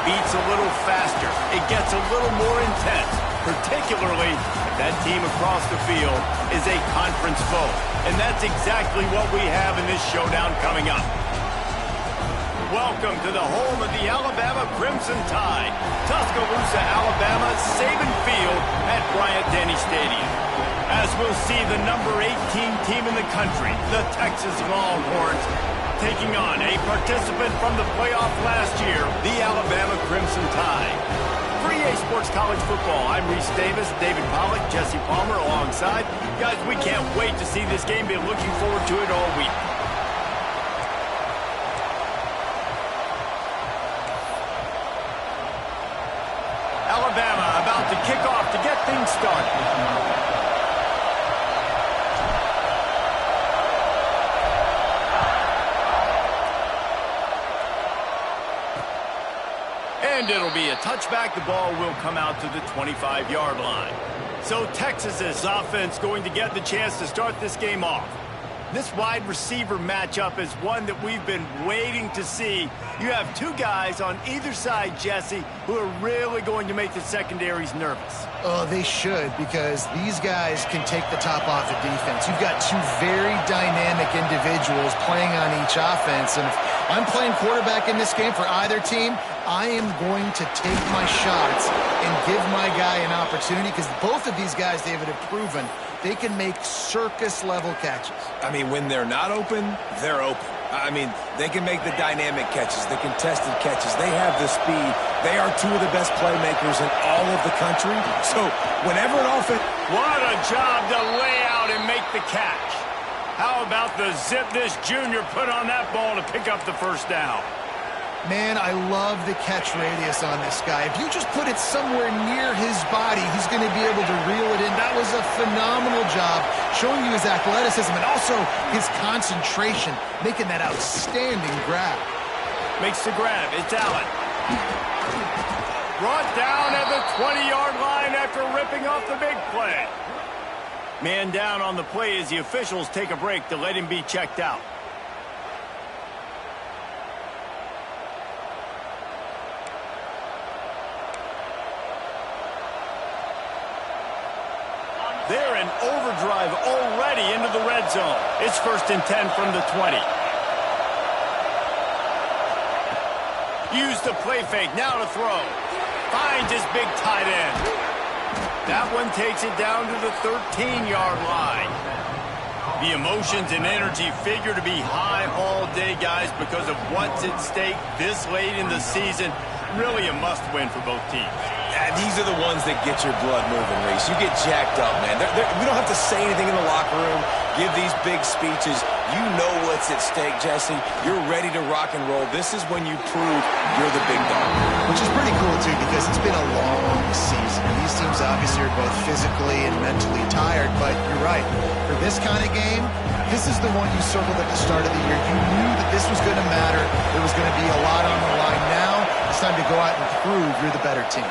beats a little faster. It gets a little more intense, particularly if that team across the field is a conference foe. And that's exactly what we have in this showdown coming up. Welcome to the home of the Alabama Crimson Tide. Tuscaloosa, Alabama, Saban Field at Bryant-Denny Stadium. As we'll see the number 18 team in the country, the Texas Longhorns, taking on a participant from the playoff last year, the Alabama Crimson Tide. For EA Sports College Football, I'm Reese Davis, David Pollack, Jesse Palmer alongside. Guys, we can't wait to see this game. Been looking forward to it all week. Alabama about to kick off to get things started. And it'll be a touchback. The ball will come out to the 25-yard line. So Texas's offense going to get the chance to start this game off. This wide receiver matchup is one that we've been waiting to see. You have two guys on either side, Jesse, who are really going to make the secondaries nervous. Oh, they should, because these guys can take the top off the defense. You've got two very dynamic individuals playing on each offense, and if I'm playing quarterback in this game for either team, I am going to take my shots and give my guy an opportunity, because both of these guys, David, have proven they can make circus-level catches. I mean, when they're not open, they're open. I mean, they can make the dynamic catches, the contested catches. They have the speed. They are two of the best playmakers in all of the country. So whenever an offense... What a job to lay out and make the catch. How about the zip this junior put on that ball to pick up the first down? Man, I love the catch radius on this guy. If you just put it somewhere near his body, he's going to be able to reel it in. That was a phenomenal job, showing you his athleticism and also his concentration, making that outstanding grab. Makes the grab. It's Allen. Brought down at the 20-yard line after ripping off the big play. Man down on the play as the officials take a break to let him be checked out. They're in overdrive already into the red zone. It's 1st and 10 from the 20. Use the play fake, now to throw. Finds his big tight end. That one takes it down to the 13-yard line. The emotions and energy figure to be high all day, guys, because of what's at stake this late in the season. Really a must-win for both teams. Yeah, these are the ones that get your blood moving, Reese. You get jacked up, man. We don't have to say anything in the locker room, give these big speeches. You know what's at stake, Jesse. You're ready to rock and roll. This is when you prove you're the big dog. Which is pretty cool, too, because it's been a long season. These teams obviously are both physically and mentally tired, but you're right. For this kind of game, this is the one you circled at the start of the year. You knew that this was going to matter. There was going to be a lot on the line. Now it's time to go out and prove you're the better team.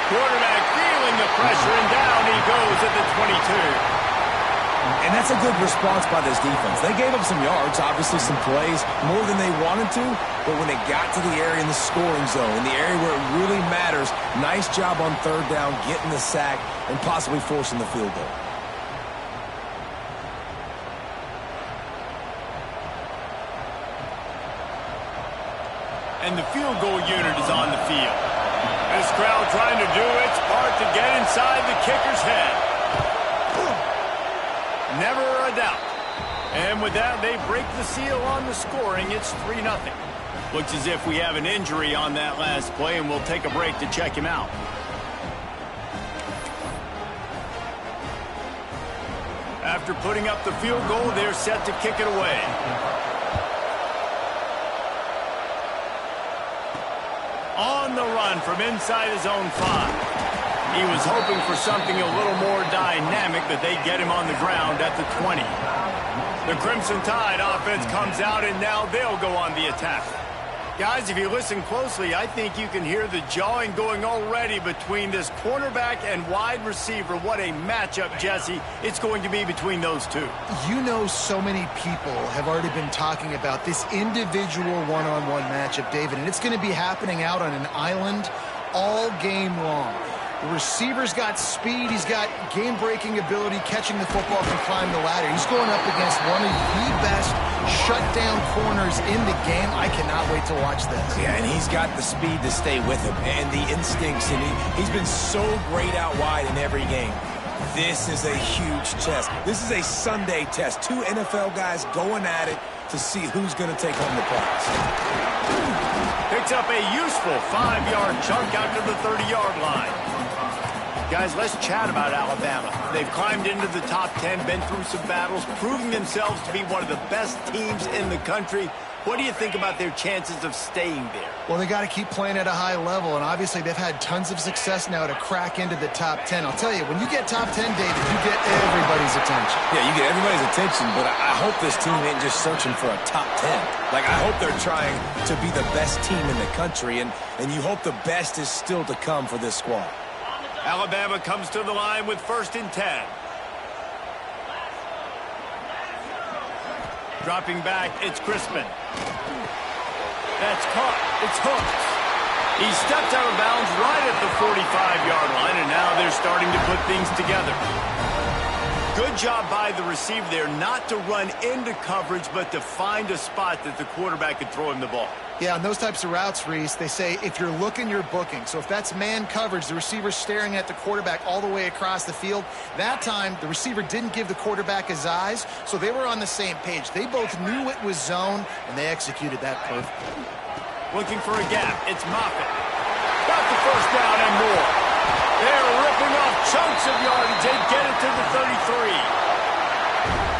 Quarterback feeling the pressure, and down he goes at the 22. And that's a good response by this defense. They gave up some yards, obviously some plays, more than they wanted to, but when they got to the area in the scoring zone, in the area where it really matters, nice job on 3rd down, getting the sack, and possibly forcing the field goal. And the field goal unit is on the field. This crowd trying to do its part to get inside the kicker's head. Never a doubt. And with that, they break the seal on the scoring. It's 3-0. Looks as if we have an injury on that last play, and we'll take a break to check him out. After putting up the field goal, they're set to kick it away. On the run from inside his own 5. He was hoping for something a little more dynamic, but they get him on the ground at the 20. The Crimson Tide offense comes out, and now they'll go on the attack. Guys, if you listen closely, I think you can hear the jawing going already between this cornerback and wide receiver. What a matchup, Jesse, it's going to be between those two. You know, so many people have already been talking about this individual one-on-one matchup, David, and it's going to be happening out on an island all game long. The receiver's got speed. He's got game-breaking ability, catching the football, can climb the ladder. He's going up against one of the best shutdown corners in the game. I cannot wait to watch this. Yeah, and he's got the speed to stay with him and the instincts, and he's been so great out wide in every game. This is a huge test. This is a Sunday test. Two NFL guys going at it to see who's going to take home the prize. Picks up a useful 5-yard chunk out to the 30-yard line. Guys, let's chat about Alabama. They've climbed into the top 10, been through some battles, proving themselves to be one of the best teams in the country. What do you think about their chances of staying there? Well, they got to keep playing at a high level, and obviously they've had tons of success now to crack into the top 10. I'll tell you, when you get top 10, David, you get everybody's attention. Yeah, you get everybody's attention, but I hope this team ain't just searching for a top 10. Like, I hope they're trying to be the best team in the country, and you hope the best is still to come for this squad. Alabama comes to the line with 1st and 10. Dropping back, it's Crispin. That's caught. It's hooked. He stepped out of bounds right at the 45-yard line, and now they're starting to put things together. Good job by the receiver there not to run into coverage, but to find a spot that the quarterback could throw him the ball. Yeah, on those types of routes, Reese, they say if you're looking, you're booking. So if that's man coverage, the receiver's staring at the quarterback all the way across the field. That time, the receiver didn't give the quarterback his eyes, so they were on the same page. They both knew it was zone, and they executed that perfectly. Looking for a gap. It's Moffitt. Got the 1st down and more. They're ripping off chunks of yardage. They get it to the 33.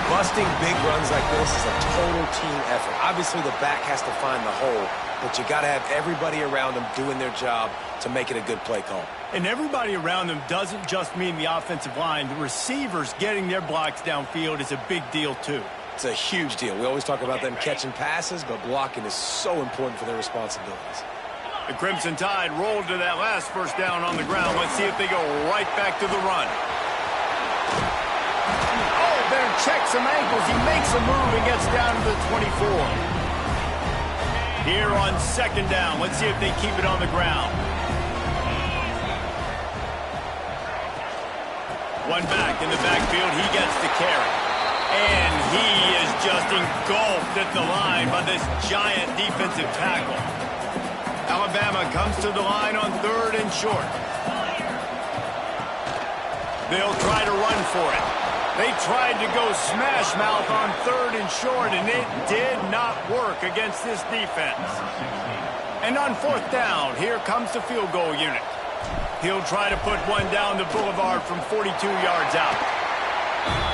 Busting big runs like this is a total team effort. Obviously, the back has to find the hole, but you got to have everybody around them doing their job to make it a good play call. And everybody around them doesn't just mean the offensive line. The receivers getting their blocks downfield is a big deal, too. It's a huge deal. We always talk about them catching passes, but blocking is so important for their responsibilities. The Crimson Tide rolled to that last 1st down on the ground. Let's see if they go right back to the run. There, checks some ankles. He makes a move and gets down to the 24. Here on 2nd down, let's see if they keep it on the ground. One back in the backfield. He gets the carry. And he is just engulfed at the line by this giant defensive tackle. Alabama comes to the line on 3rd and short. They'll try to run for it. They tried to go smash mouth on 3rd and short, and it did not work against this defense. And on 4th down, here comes the field goal unit. He'll try to put one down the boulevard from 42 yards out.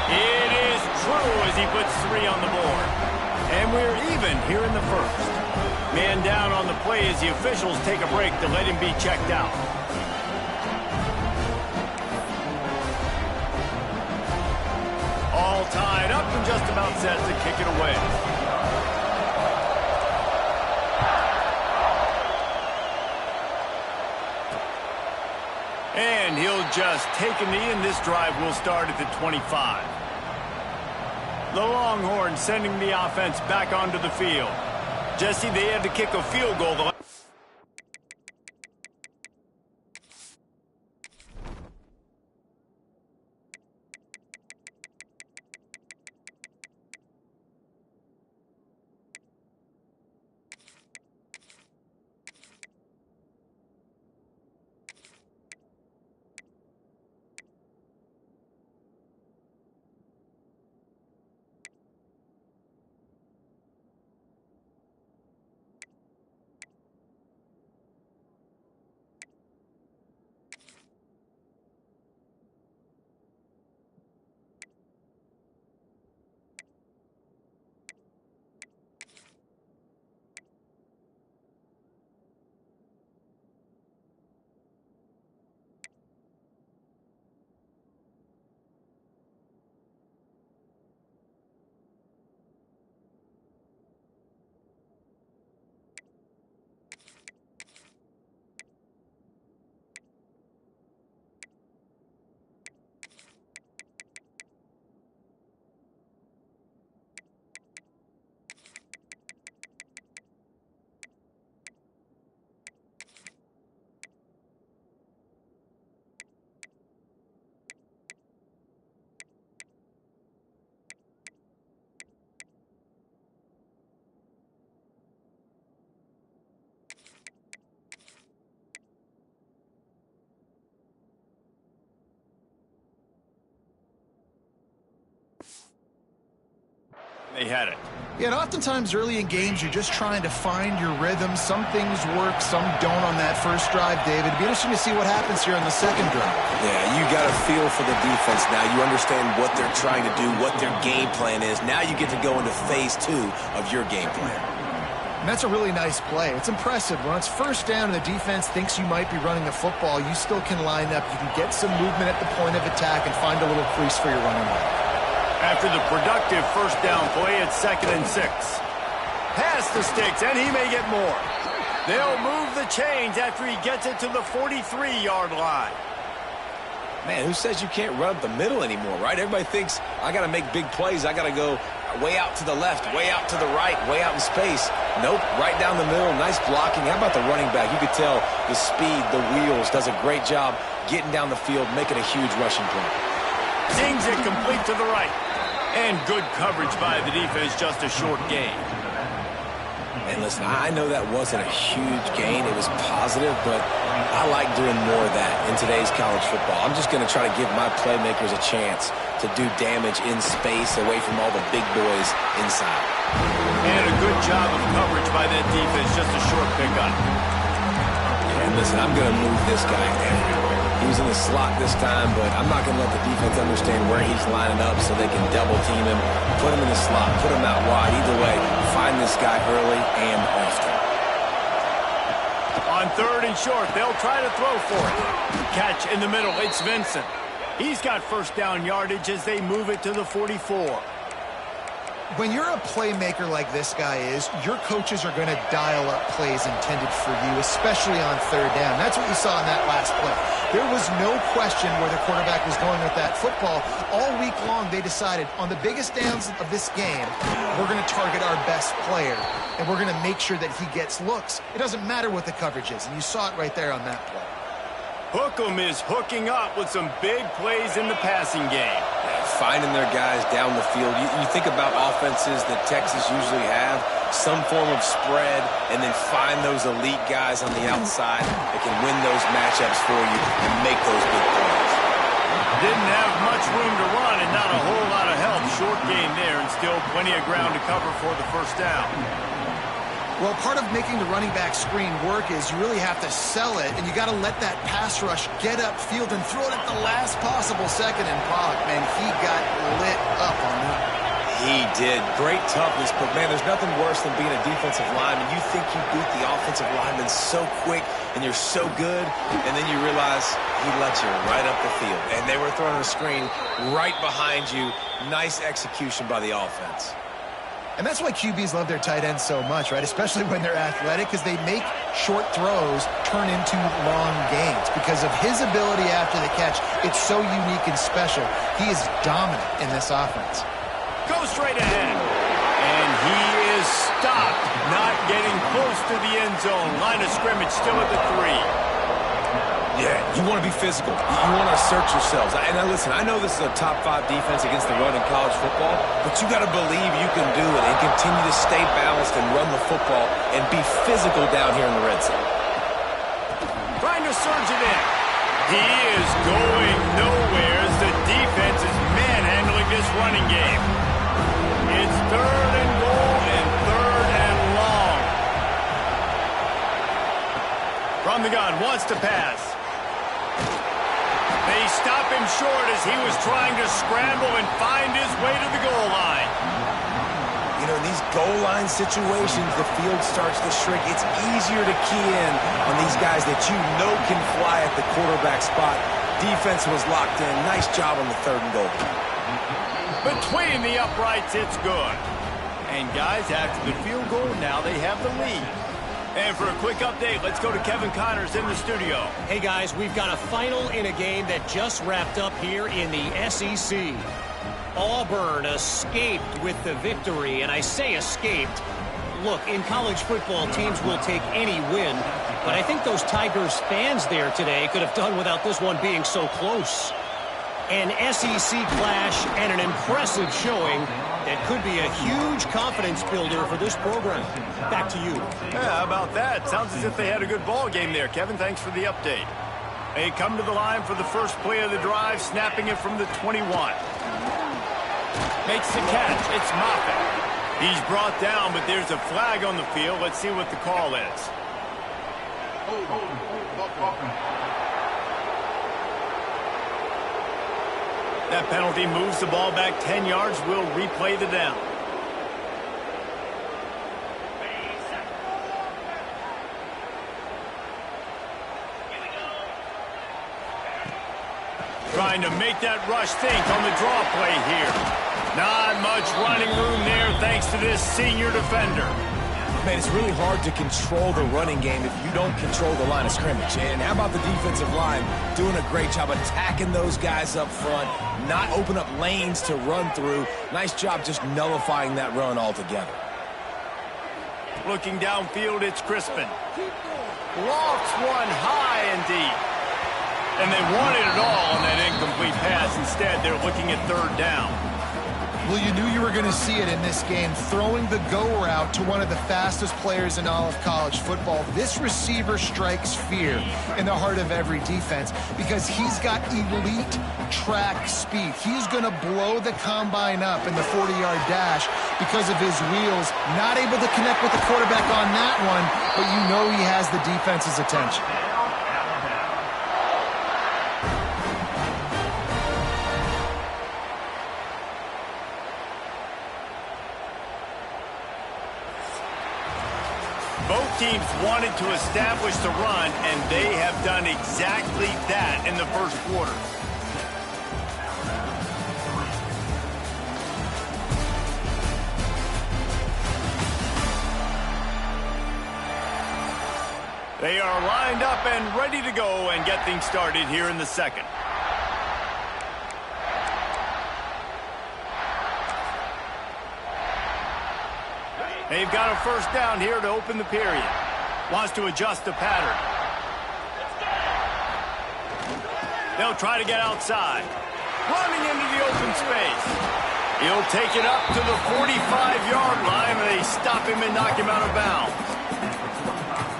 It is true as he puts 3 on the board. And we're even here in the 1st. Man down on the play as the officials take a break to let him be checked out. All tied up and just about set to kick it away. And he'll just take a knee, and this drive will start at the 25. The Longhorns sending the offense back onto the field. Jesse, they had to kick a field goal. had it. Yeah, and oftentimes early in games, you're just trying to find your rhythm. Some things work, some don't on that first drive, David. It'd be interesting to see what happens here on the second drive. Yeah, you got a feel for the defense now. You understand what they're trying to do, what their game plan is. Now you get to go into phase 2 of your game plan. And that's a really nice play. It's impressive. When it's first down and the defense thinks you might be running the football, you still can line up. You can get some movement at the point of attack and find a little crease for your running back. After the productive first down play, it's 2nd and 6. Pass the sticks, and he may get more. They'll move the chains after he gets it to the 43-yard line. Man, who says you can't run up the middle anymore, right? Everybody thinks, I got to make big plays. I got to go way out to the left, way out to the right, way out in space. Nope, right down the middle, nice blocking. How about the running back? You could tell the speed, the wheels, does a great job getting down the field, making a huge rushing play. Zings it complete to the right. And good coverage by the defense, just a short gain. And listen, I know that wasn't a huge gain. It was positive, but I like doing more of that in today's college football. I'm just going to try to give my playmakers a chance to do damage in space away from all the big boys inside. And a good job of coverage by that defense, just a short pickup. And listen, I'm going to move this guy everywhere. He was in the slot this time, but I'm not going to let the defense understand where he's lining up so they can double team him, put him in the slot, put him out wide. Either way, find this guy early and often. On 3rd and short, they'll try to throw for it. Catch in the middle, it's Vincent. He's got first down yardage as they move it to the 44. When you're a playmaker like this guy is, your coaches are going to dial up plays intended for you, especially on 3rd down. That's what you saw in that last play. There was no question where the quarterback was going with that football. All week long, they decided on the biggest downs of this game, we're going to target our best player, and we're going to make sure that he gets looks. It doesn't matter what the coverage is, and you saw it right there on that play. Hookem is hooking up with some big plays in the passing game. Finding their guys down the field. You think about offenses that Texas usually have, some form of spread, and then find those elite guys on the outside that can win those matchups for you and make those big plays. Didn't have much room to run and not a whole lot of help. Short gain there and still plenty of ground to cover for the first down. Well, part of making the running back screen work is you really have to sell it, and you got to let that pass rush get upfield and throw it at the last possible second. And Pollock, man, he got lit up on that. He did. Great toughness, but, man, there's nothing worse than being a defensive lineman. You think you beat the offensive lineman so quick, and you're so good, and then you realize he let you right up the field. And they were throwing a screen right behind you. Nice execution by the offense. And that's why QBs love their tight ends so much, right? Especially when they're athletic, because they make short throws turn into long gains. Because of his ability after the catch, it's so unique and special. He is dominant in this offense. Go straight ahead. And he is stopped, not getting close to the end zone. Line of scrimmage still at the 3. Yeah, you want to be physical. You want to assert yourselves. And now listen, I know this is a top 5 defense against the run in college football, but you got to believe you can do it and continue to stay balanced and run the football and be physical down here in the red zone. Trying to surge it in. He is going nowhere as the defense is manhandling this running game. It's 3rd and goal and 3rd and long. From the gun, wants to pass. They stop him short as he was trying to scramble and find his way to the goal line. You know, in these goal line situations, the field starts to shrink. It's easier to key in on these guys that you know can fly at the quarterback spot. Defense was locked in. Nice job on the 3rd and goal. Between the uprights, it's good. And guys, after the field goal, now they have the lead. And for a quick update, let's go to Kevin Connors in the studio. Hey, guys, we've got a final in a game that just wrapped up here in the SEC. Auburn escaped with the victory, and I say escaped. Look, in college football, teams will take any win, but I think those Tigers fans there today could have done without this one being so close. An SEC clash and an impressive showing that could be a huge confidence builder for this program. Back to you. Yeah, how about that? Sounds as if they had a good ball game there. Kevin, thanks for the update. They come to the line for the first play of the drive, snapping it from the 21. Makes the catch. It's Moffitt. He's brought down, but there's a flag on the field. Let's see what the call is. That penalty moves the ball back 10 yards. We'll replay the down. Trying to make that rush think on the draw play here. Not much running room there thanks to this senior defender. Man, it's really hard to control the running game if you don't control the line of scrimmage. And how about the defensive line doing a great job attacking those guys up front, not open up lanes to run through. Nice job just nullifying that run altogether. Looking downfield, it's Crispin. Lofts one high and deep. And they wanted it all on that incomplete pass. Instead, they're looking at third down. Well, you knew you were going to see it in this game, throwing the go route to one of the fastest players in all of college football. This receiver strikes fear in the heart of every defense because he's got elite track speed. He's going to blow the combine up in the 40-yard dash because of his wheels. Not able to connect with the quarterback on that one, but you know he has the defense's attention. Both teams wanted to establish the run, and they have done exactly that in the first quarter. They are lined up and ready to go and get things started here in the second. They've got a first down here to open the period. Wants to adjust the pattern. They'll try to get outside. Running into the open space. He'll take it up to the 45-yard line, and they stop him and knock him out of bounds.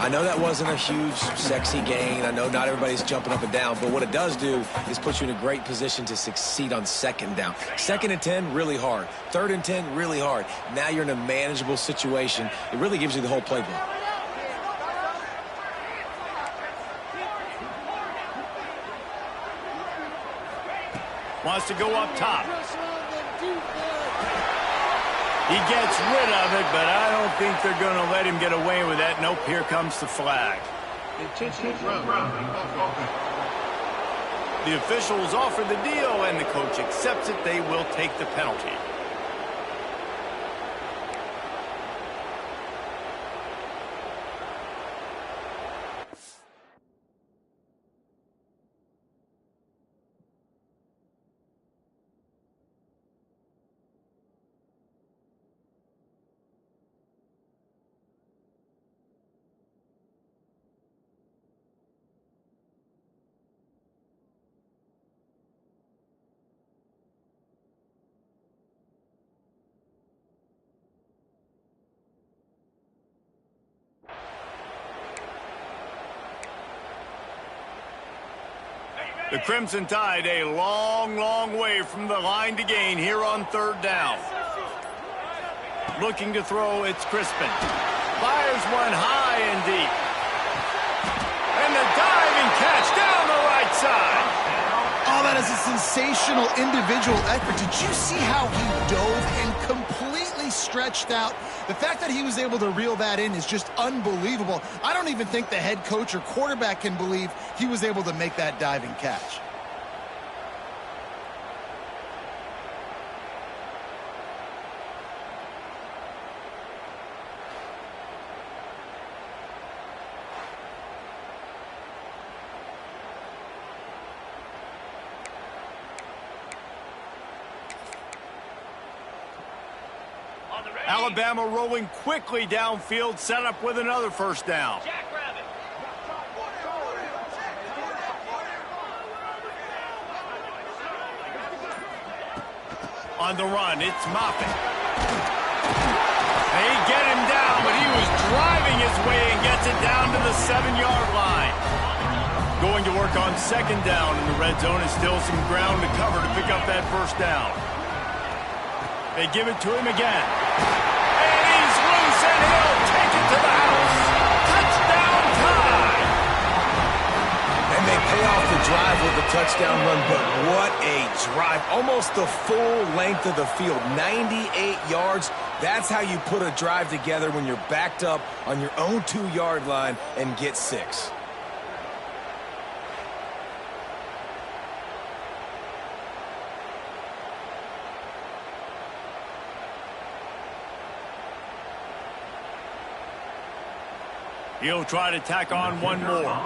I know that wasn't a huge, sexy gain. I know not everybody's jumping up and down, but what it does do is put you in a great position to succeed on second down. Second and 10, really hard. Third and 10, really hard. Now you're in a manageable situation. It really gives you the whole playbook. Wants to go up top. He gets rid of it, but I don't think they're going to let him get away with that. Nope, here comes the flag. The officials offer the deal, and the coach accepts it. They will take the penalty. The Crimson Tide a long, long way from the line to gain here on third down. Looking to throw, it's Crispin. Fires one high and deep. And the diving catch down the right side. Oh, that is a sensational individual effort. Did you see how he dove and completely stretched out? The fact that he was able to reel that in is just unbelievable. I don't even think the head coach or quarterback can believe he was able to make that diving catch. Alabama rolling quickly downfield, set up with another first down. On the run, it's Moffitt. They get him down, but he was driving his way and gets it down to the 7-yard line. Going to work on second down in the red zone is still some ground to cover to pick up that first down. They give it to him again. pay off the drive with a touchdown run, but what a drive. Almost the full length of the field, 98 yards. That's how you put a drive together when you're backed up on your own 2-yard line and get 6. He'll try to tack on one more.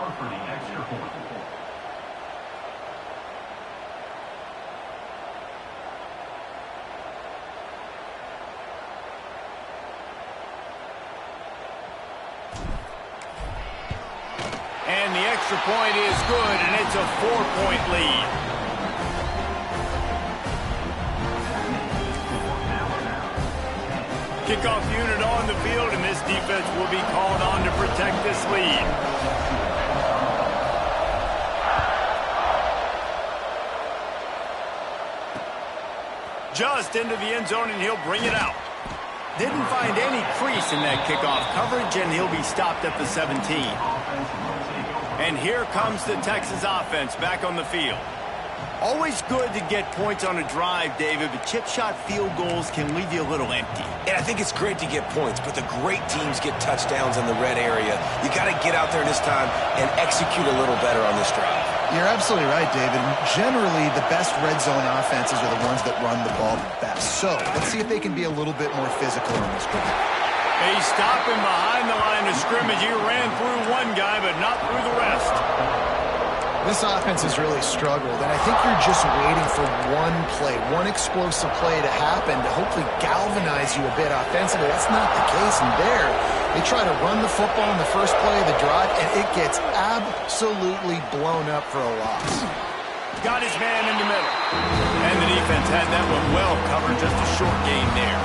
And the extra point is good, and it's a 4-point lead. Kickoff unit on the field, and this defense will be called on to protect this lead. Just into the end zone, and he'll bring it out. Didn't find any crease in that kickoff coverage, and he'll be stopped at the 17. And here comes the Texas offense back on the field. Always good to get points on a drive, David, but chip shot field goals can leave you a little empty. And I think it's great to get points, but the great teams get touchdowns in the red area. You got to get out there this time and execute a little better on this drive. You're absolutely right, David. Generally, the best red zone offenses are the ones that run the ball the best. So let's see if they can be a little bit more physical in this game. They stop him behind the line of scrimmage. He ran through one guy, but not through the rest. This offense has really struggled, and I think you're just waiting for one play, one explosive play to happen to hopefully galvanize you a bit offensively. That's not the case, and there, they try to run the football in the first play of the drive, and it gets absolutely blown up for a loss. Got his man in the middle. And the defense had that one well covered, just a short gain there.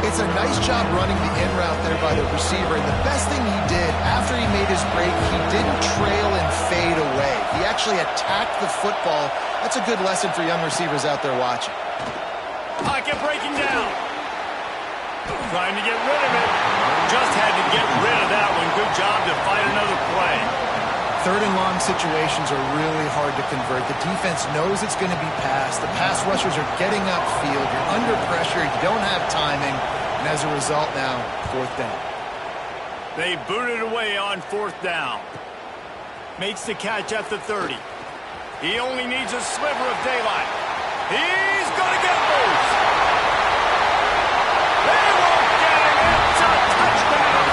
It's a nice job running the in route there by the receiver, and the best thing he did after he made his break, he didn't trail and fade away. He actually attacked the football. That's a good lesson for young receivers out there watching. Pocket breaking down. Trying to get rid of it. Just had to get rid of that one. Good job to fight another play. Third and long situations are really hard to convert. The defense knows it's going to be passed. The pass rushers are getting upfield. You're under pressure. You don't have timing. And as a result now, 4th down. They booted away on 4th down. Makes the catch at the 30. He only needs a sliver of daylight. He's going to get loose. They won't get him. It's a touchdown.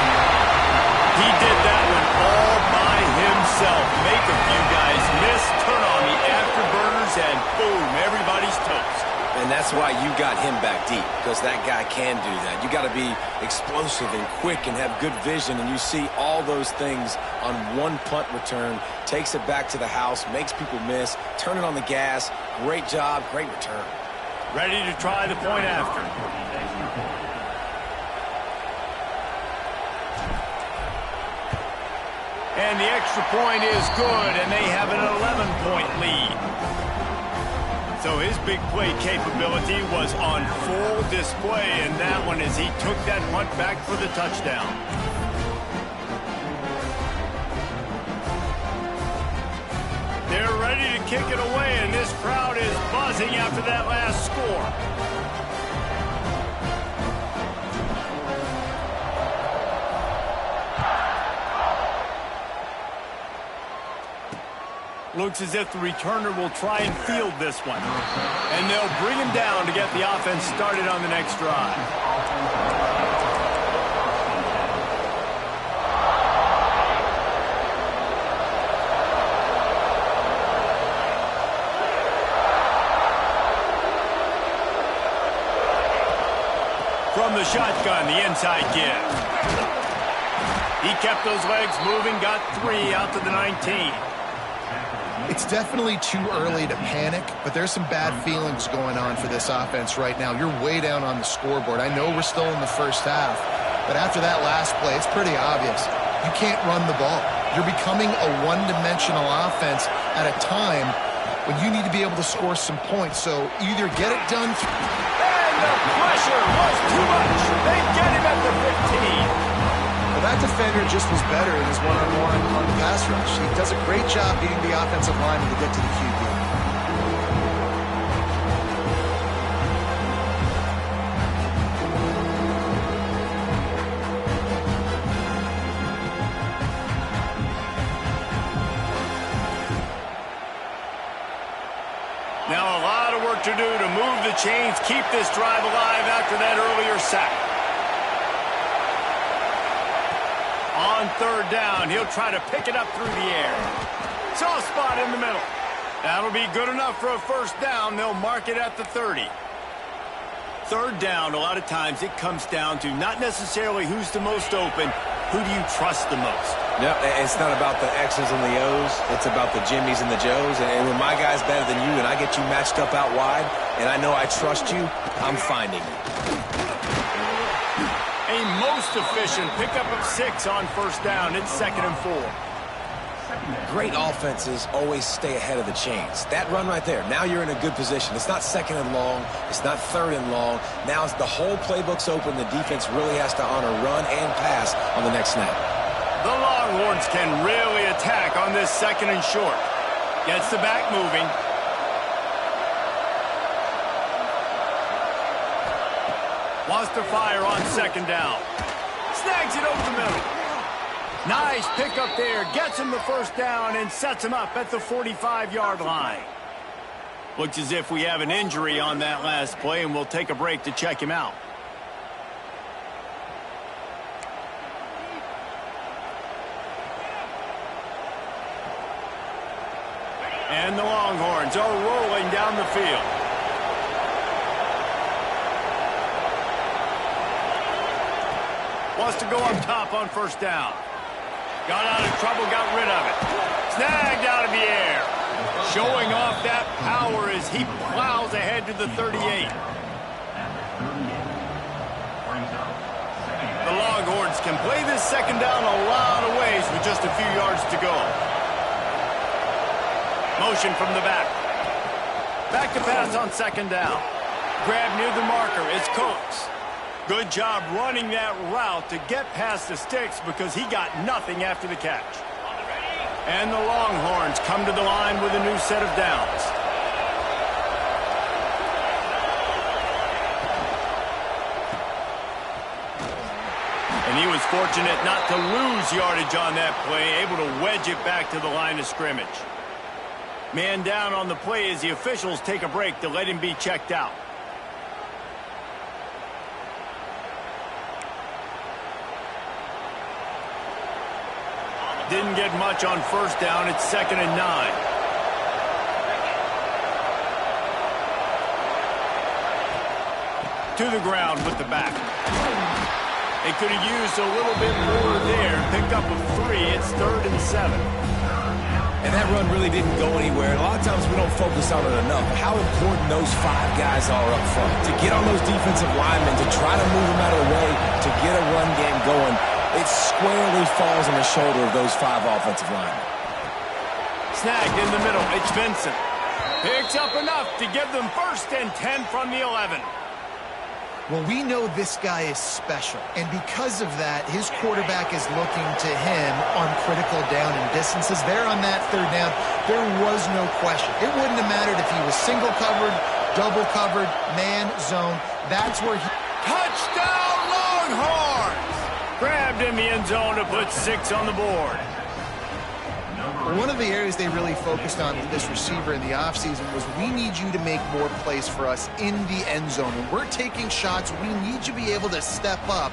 He did that one all by himself. Make a few guys miss, turn on the afterburners, and boom, everybody's toast. And that's why you got him back deep, because that guy can do that. You got to be explosive and quick and have good vision, and you see all those things on one punt return. Takes it back to the house, makes people miss, turn it on the gas. Great job, great return. Ready to try the point after. And the extra point is good, and they have an 11-point lead. So his big play capability was on full display in that one as he took that punt back for the touchdown. They're ready to kick it away, and this crowd is buzzing after that last score. Looks as if the returner will try and field this one. And they'll bring him down to get the offense started on the next drive. From the shotgun, the inside give. He kept those legs moving, got 3 out to the 19. It's definitely too early to panic, but there's some bad feelings going on for this offense right now. You're way down on the scoreboard. I know we're still in the first half, but after that last play, it's pretty obvious. You can't run the ball. You're becoming a one-dimensional offense at a time when you need to be able to score some points. So either get it done. And the pressure was too much. They get him at the 15. Well, that defender just was better in his one-on-one on the pass rush. He does a great job beating the offensive lineman to get to the QB. Now a lot of work to do to move the chains, keep this drive alive after that earlier sack. On third down, he'll try to pick it up through the air. Soft spot in the middle. That'll be good enough for a first down. They'll mark it at the 30. Third down, a lot of times it comes down to not necessarily who's the most open, who do you trust the most? No, it's not about the X's and the O's. It's about the Jimmies and the Joes. And when my guy's better than you and I get you matched up out wide and I know I trust you, I'm finding you. A most efficient pickup of 6 on first down. It's 2nd and 4. Great offenses always stay ahead of the chains. That run right there, now you're in a good position. It's not 2nd and long. It's not 3rd and long. Now the whole playbook's open. The defense really has to honor run and pass on the next snap. The Longhorns can really attack on this 2nd and short. Gets the back moving. Wants to fire on 2nd down. Snags it over the middle. Nice pickup there. Gets him the first down and sets him up at the 45-yard line. Looks as if we have an injury on that last play, and we'll take a break to check him out. And the Longhorns are rolling down the field. Wants to go up top on first down. Got out of trouble, got rid of it. Snagged out of the air. Showing off that power as he plows ahead to the 38. The Longhorns can play this 2nd down a lot of ways with just a few yards to go. Motion from the back. Back to pass on 2nd down. Grab near the marker. It's Coates. Good job running that route to get past the sticks because he got nothing after the catch. And the Longhorns come to the line with a new set of downs. And he was fortunate not to lose yardage on that play, able to wedge it back to the line of scrimmage. Man down on the play as the officials take a break to let him be checked out. Didn't get much on first down. It's 2nd and 9. To the ground with the back. They could have used a little bit more there. Picked up a 3. It's 3rd and 7. And that run really didn't go anywhere. And a lot of times we don't focus on it enough. How important those 5 guys are up front. To get on those defensive linemen, to try to move them out of the way, to get a run game going. It squarely falls on the shoulder of those 5 offensive linemen. Snagged in the middle. It's Vincent. Picks up enough to give them 1st and 10 from the 11. Well, we know this guy is special, and because of that, his quarterback is looking to him on critical down and distances. There on that 3rd down, there was no question. It wouldn't have mattered if he was single covered, double covered, man, zone. That's where he... Touchdown, Longhorns! Grabbed in the end zone to put 6 on the board. One of the areas they really focused on with this receiver in the offseason was we need you to make more plays for us in the end zone. When we're taking shots, we need you to be able to step up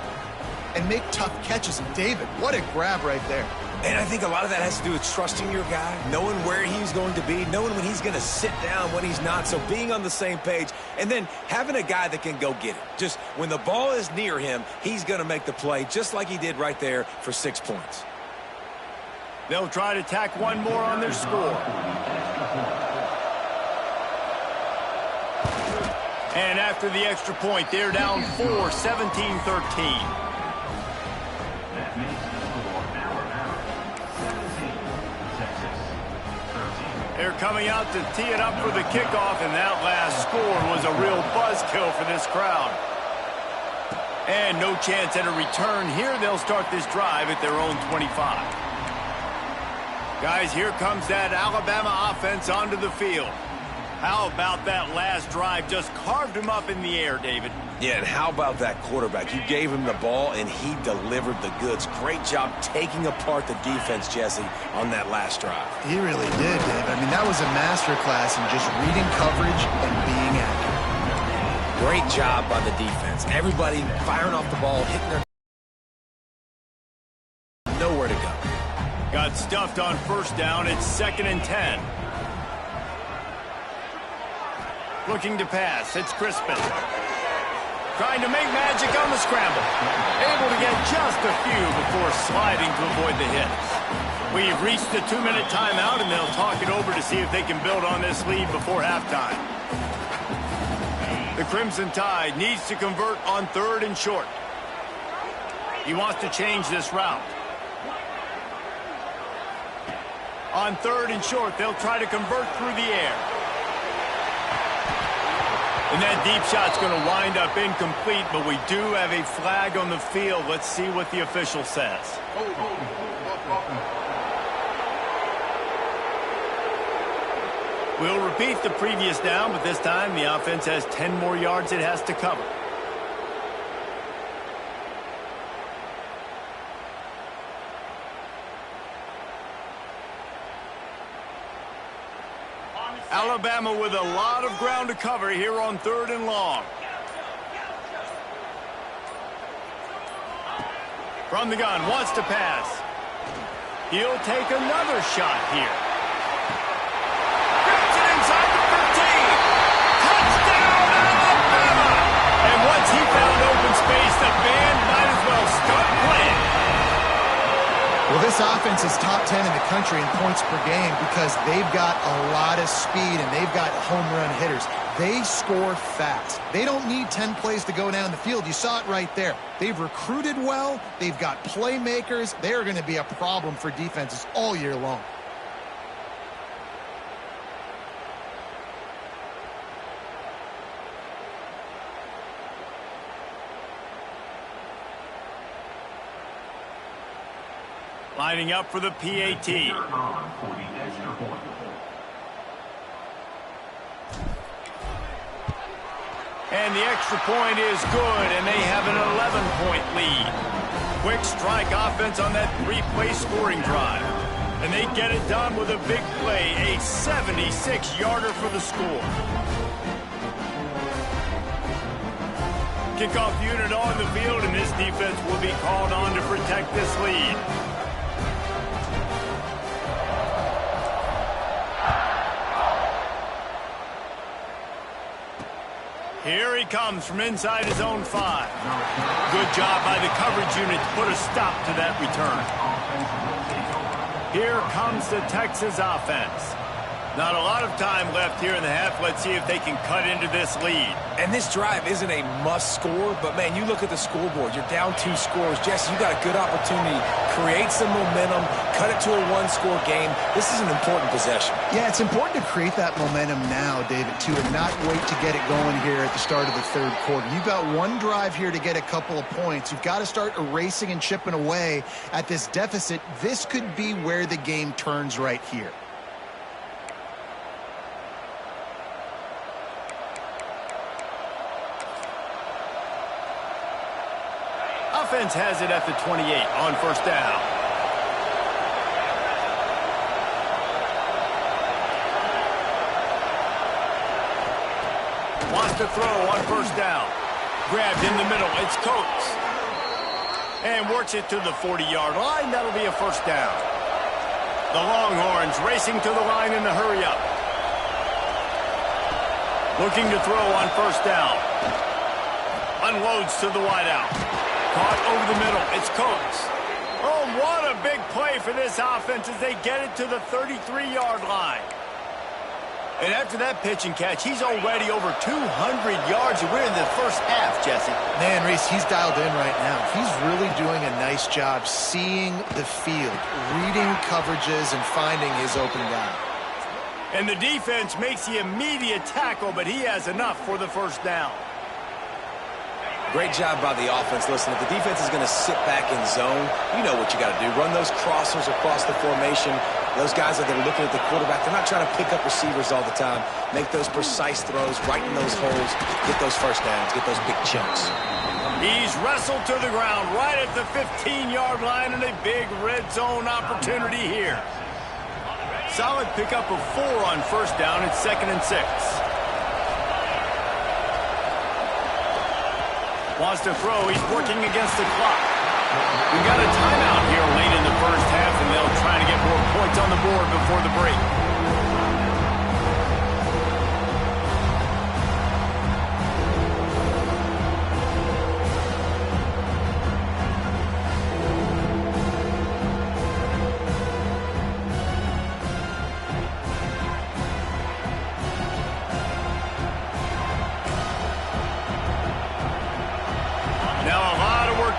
and make tough catches. And David, what a grab right there. And I think a lot of that has to do with trusting your guy, knowing where he's going to be, knowing when he's going to sit down, when he's not, so being on the same page, and then having a guy that can go get it. Just when the ball is near him, he's going to make the play, just like he did right there for 6 points. They'll try to tack one more on their score. And after the extra point, they're down 4, 17-13. They're coming out to tee it up for the kickoff, and that last score was a real buzzkill for this crowd. And no chance at a return here. They'll start this drive at their own 25. Guys, here comes that Alabama offense onto the field. How about that last drive? Just carved him up in the air, David. Yeah, and how about that quarterback? You gave him the ball, and he delivered the goods. Great job taking apart the defense, Jesse, on that last drive. He really did, Dave. I mean, that was a masterclass in just reading coverage and being accurate. Great job by the defense. Everybody firing off the ball, hitting their... Nowhere to go. Got stuffed on first down. It's 2nd and 10. Looking to pass. It's Crispin. Trying to make magic on the scramble. Able to get just a few before sliding to avoid the hits. We've reached the 2-minute timeout, and they'll talk it over to see if they can build on this lead before halftime. The Crimson Tide needs to convert on 3rd and short. He wants to change this route. On 3rd and short, they'll try to convert through the air. And that deep shot's going to wind up incomplete, but we do have a flag on the field. Let's see what the official says. We'll repeat the previous down, but this time the offense has 10 more yards it has to cover. Alabama with a lot of ground to cover here on 3rd and long. From the gun, wants to pass. He'll take another shot here. Grabs it inside the 15. Touchdown, Alabama! And once he found open space, the band might as well start playing. Well, this offense is top 10 in the country in points per game because they've got a lot of speed and they've got home run hitters. They score fast. They don't need 10 plays to go down the field. You saw it right there. They've recruited well. They've got playmakers. They're going to be a problem for defenses all year long. Lining up for the PAT. And the extra point is good, and they have an 11-point lead. Quick strike offense on that 3-play scoring drive. And they get it done with a big play, a 76-yarder for the score. Kickoff unit on the field, and this defense will be called on to protect this lead. Here he comes from inside his own 5. Good job by the coverage unit to put a stop to that return. Here comes the Texas offense. Not a lot of time left here in the half. Let's see if they can cut into this lead. And this drive isn't a must score, but, man, you look at the scoreboard. You're down 2 scores. Jesse, you got a good opportunity. Create some momentum. Cut it to a 1-score game. This is an important possession. Yeah, it's important to create that momentum now, David, too, and not wait to get it going here at the start of the 3rd quarter. You've got one drive here to get a couple of points. You've got to start erasing and chipping away at this deficit. This could be where the game turns right here. Offense has it at the 28 on first down. Wants to throw on first down. Grabbed in the middle. It's Coates. And works it to the 40-yard line. That'll be a first down. The Longhorns racing to the line in the hurry-up. Looking to throw on first down. Unloads to the wideout. Caught over the middle. It's Coates. Oh, what a big play for this offense as they get it to the 33-yard line. And after that pitch and catch, he's already over 200 yards. We're in the first half, Jesse. Man, Reese, he's dialed in right now. He's really doing a nice job seeing the field, reading coverages, and finding his open guy. And the defense makes the immediate tackle, but he has enough for the first down. Great job by the offense. Listen, if the defense is going to sit back in zone, you know what you got to do. Run those crossers across the formation. Those guys that are looking at the quarterback, they're not trying to pick up receivers all the time. Make those precise throws, right in those holes, get those first downs, get those big chunks. He's wrestled to the ground right at the 15-yard line, and a big red zone opportunity here. Solid pickup of 4 on first down. It's 2nd and 6. Wants to throw. He's working against the clock. We've got a timeout here late in the first half, and they'll try to get more points on the board before the break.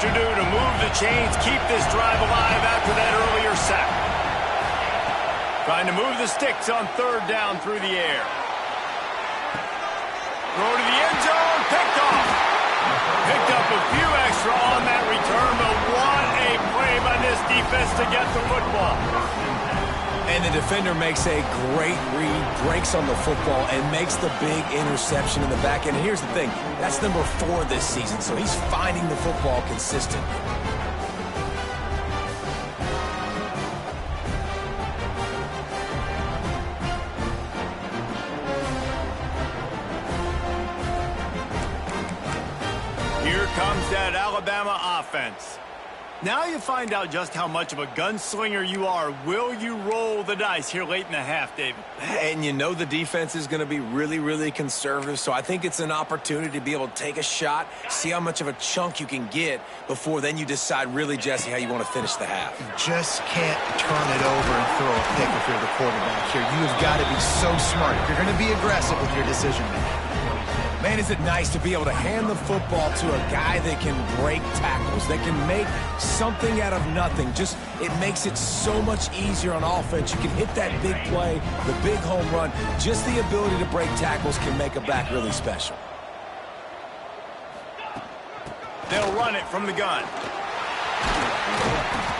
To do to move the chains, keep this drive alive after that earlier sack. Trying to move the sticks on 3rd down through the air. Throw to the end zone, picked off. Picked up a few extra on that return, but what a play by this defense to get the football. And the defender makes a great read, breaks on the football, and makes the big interception in the back end. And here's the thing, that's number 4 this season, so he's finding the football consistent. Here comes that Alabama offense. Now you find out just how much of a gunslinger you are. Will you roll the dice here late in the half, David? And you know the defense is going to be really, really conservative, so I think it's an opportunity to be able to take a shot, see how much of a chunk you can get before then you decide really, Jesse, how you want to finish the half. You just can't turn it over and throw a pick if you're the quarterback here. You have got to be so smart if you're going to be aggressive with your decision-making. Man, is it nice to be able to hand the football to a guy that can break tackles, that can make something out of nothing. Just, it makes it so much easier on offense. You can hit that big play, the big home run. Just the ability to break tackles can make a back really special. They'll run it from the gun.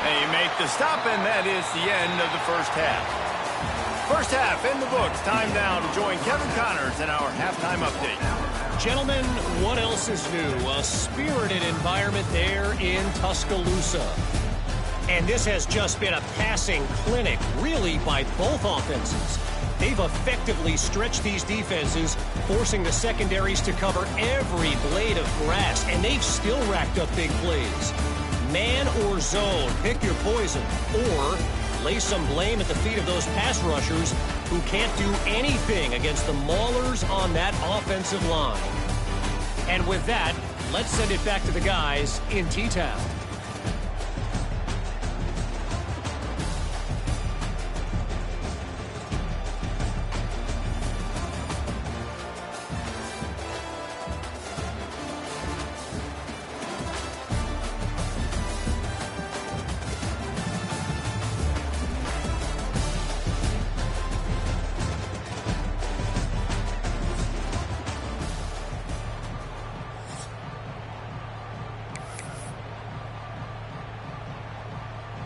They make the stop, and that is the end of the first half. First half in the books. Time now to join Kevin Connors in our halftime update. Gentlemen, what else is new? A spirited environment there in Tuscaloosa. And this has just been a passing clinic, really, by both offenses. They've effectively stretched these defenses, forcing the secondaries to cover every blade of grass, and they've still racked up big plays. Man or zone, pick your poison, or lay some blame at the feet of those pass rushers who can't do anything against the maulers on that offensive line. And with that, let's send it back to the guys in T-Town.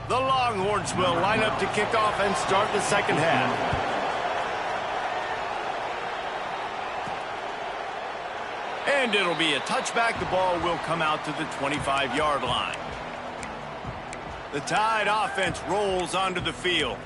The Longhorns will line up to kick off and start the second half. And it'll be a touchback. The ball will come out to the 25-yard line. The Tide offense rolls onto the field.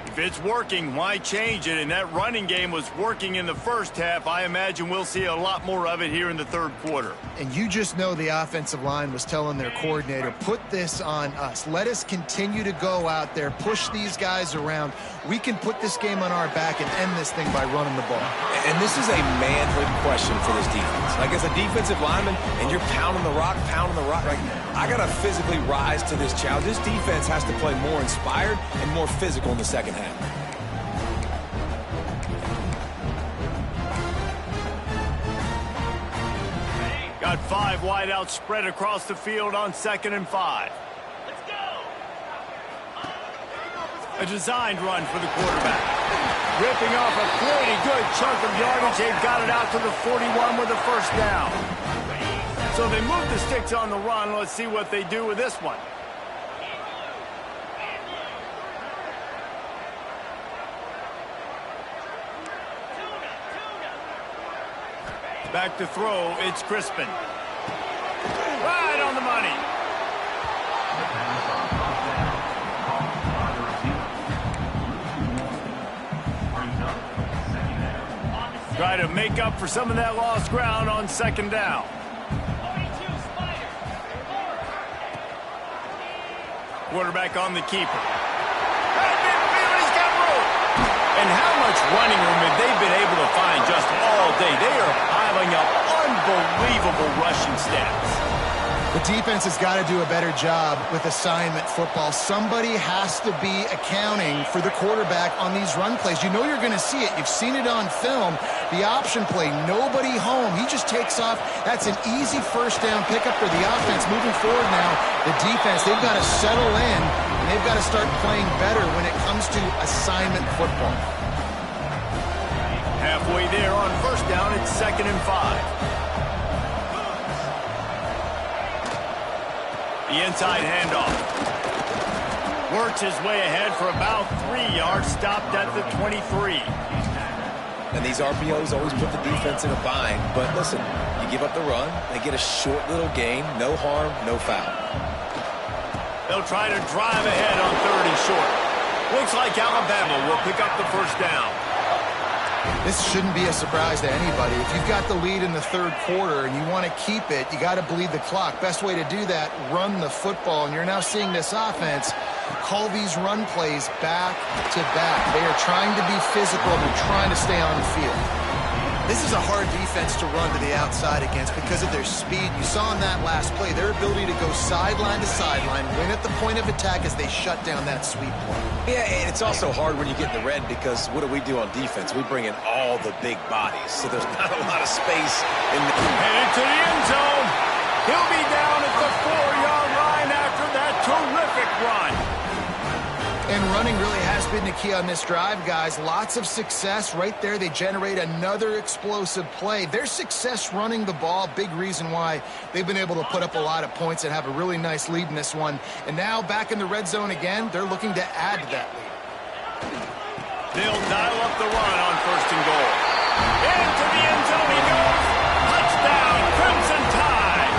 If it's working, why change it? And that running game was working in the first half. I imagine we'll see a lot more of it here in the third quarter. And you just know the offensive line was telling their coordinator, put this on us. Let us continue to go out there, push these guys around. We can put this game on our back and end this thing by running the ball. And this is a manhood question for this defense. Like, as a defensive lineman, and you're pounding the rock, like, I got to physically rise to this challenge. This defense has to play more inspired and more physical in the second half. Got 5 wideouts spread across the field on 2nd and 5. Let's go! A designed run for the quarterback. Ripping off a pretty good chunk of yardage. They've got it out to the 41 with a first down. So they move the sticks on the run. Let's see what they do with this one. Back to throw, it's Crispin. Right on the money. Try to make up for some of that lost ground on second down. Quarterback on the keeper. And how much running room have they been able to find just all day? They are piling up unbelievable rushing stats. The defense has got to do a better job with assignment football. Somebody has to be accounting for the quarterback on these run plays. You know you're going to see it. You've seen it on film. The option play, nobody home. He just takes off. That's an easy first down pickup for the offense. Moving forward now, the defense, they've got to settle in, and they've got to start playing better when it comes to assignment football. Halfway there on first down, it's 2nd and 5. The inside handoff. Works his way ahead for about 3 yards, stopped at the 23. And these RPOs always put the defense in a bind. But listen, you give up the run, they get a short little gain, no harm, no foul. They'll try to drive ahead on 3rd and short. Looks like Alabama will pick up the first down. This shouldn't be a surprise to anybody. If you've got the lead in the 3rd quarter and you want to keep it, you got to bleed the clock. Best way to do that, run the football. And you're now seeing this offense call these run plays back to back. They are trying to be physical. They're trying to stay on the field. This is a hard defense to run to the outside against because of their speed. You saw in that last play, their ability to go sideline to sideline, win at the point of attack as they shut down that sweep play. Yeah, and it's also hard when you get in the red because what do we do on defense? We bring in all the big bodies, so there's not a lot of space in the... Headed to the end zone. He'll be down at the 4-yard line after that terrific run. And running really has been the key on this drive, guys. Lots of success right there. They generate another explosive play. Their success running the ball, big reason why they've been able to put up a lot of points and have a really nice lead in this one. And now back in the red zone again, they're looking to add to that lead. They'll dial up the run on 1st and goal. Into the end zone he goes. Touchdown, Crimson Tide.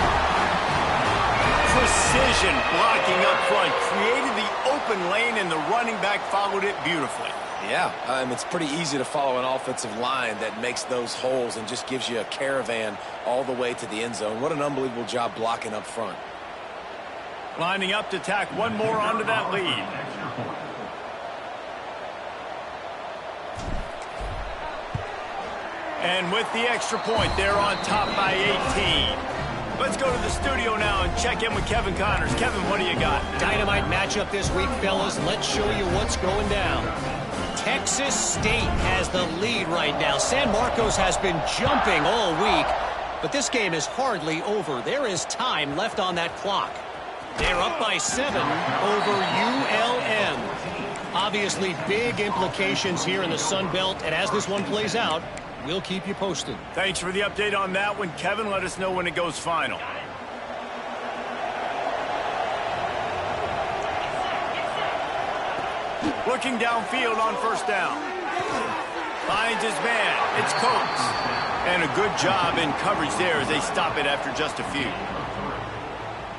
Precision blocking up front created the open lane, and the running back followed it beautifully. Yeah, it's pretty easy to follow an offensive line that makes those holes and just gives you a caravan all the way to the end zone. What an unbelievable job blocking up front. Lining up to tack one more onto that lead. And with the extra point, they're on top by 18. Let's go to the studio now and check in with Kevin Connors. Kevin, what do you got? Dynamite matchup this week, fellas. Let's show you what's going down. Texas State has the lead right now. San Marcos has been jumping all week, but this game is hardly over. There is time left on that clock. They're up by 7 over ULM. Obviously, big implications here in the Sun Belt, and as this one plays out, we'll keep you posted. Thanks for the update on that one, Kevin. Let us know when it goes final. Looking downfield on first down. Finds his man. It's Coates. And a good job in coverage there as they stop it after just a few.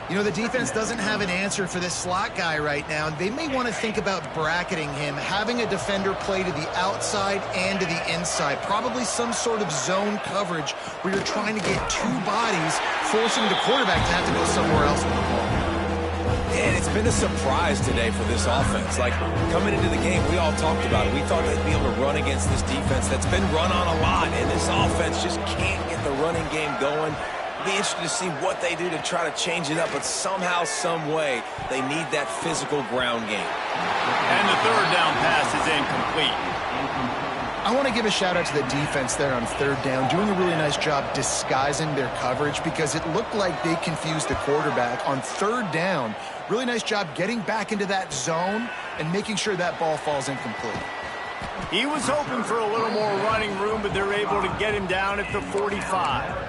You know, the defense doesn't have an answer for this slot guy right now. They may want to think about bracketing him, having a defender play to the outside and to the inside. Probably some sort of zone coverage where you're trying to get 2 bodies, forcing the quarterback to have to go somewhere else with the ball. And it's been a surprise today for this offense. Like, coming into the game, we all talked about it. We thought they'd be able to run against this defense that's been run on a lot, and this offense just can't get the running game going. Be interested to see what they do to try to change it up, but somehow, some way, they need that physical ground game. And the 3rd down pass is incomplete. I want to give a shout out to the defense there on 3rd down, doing a really nice job disguising their coverage because it looked like they confused the quarterback on 3rd down. Really nice job getting back into that zone and making sure that ball falls incomplete. He was hoping for a little more running room, but they're able to get him down at the 45.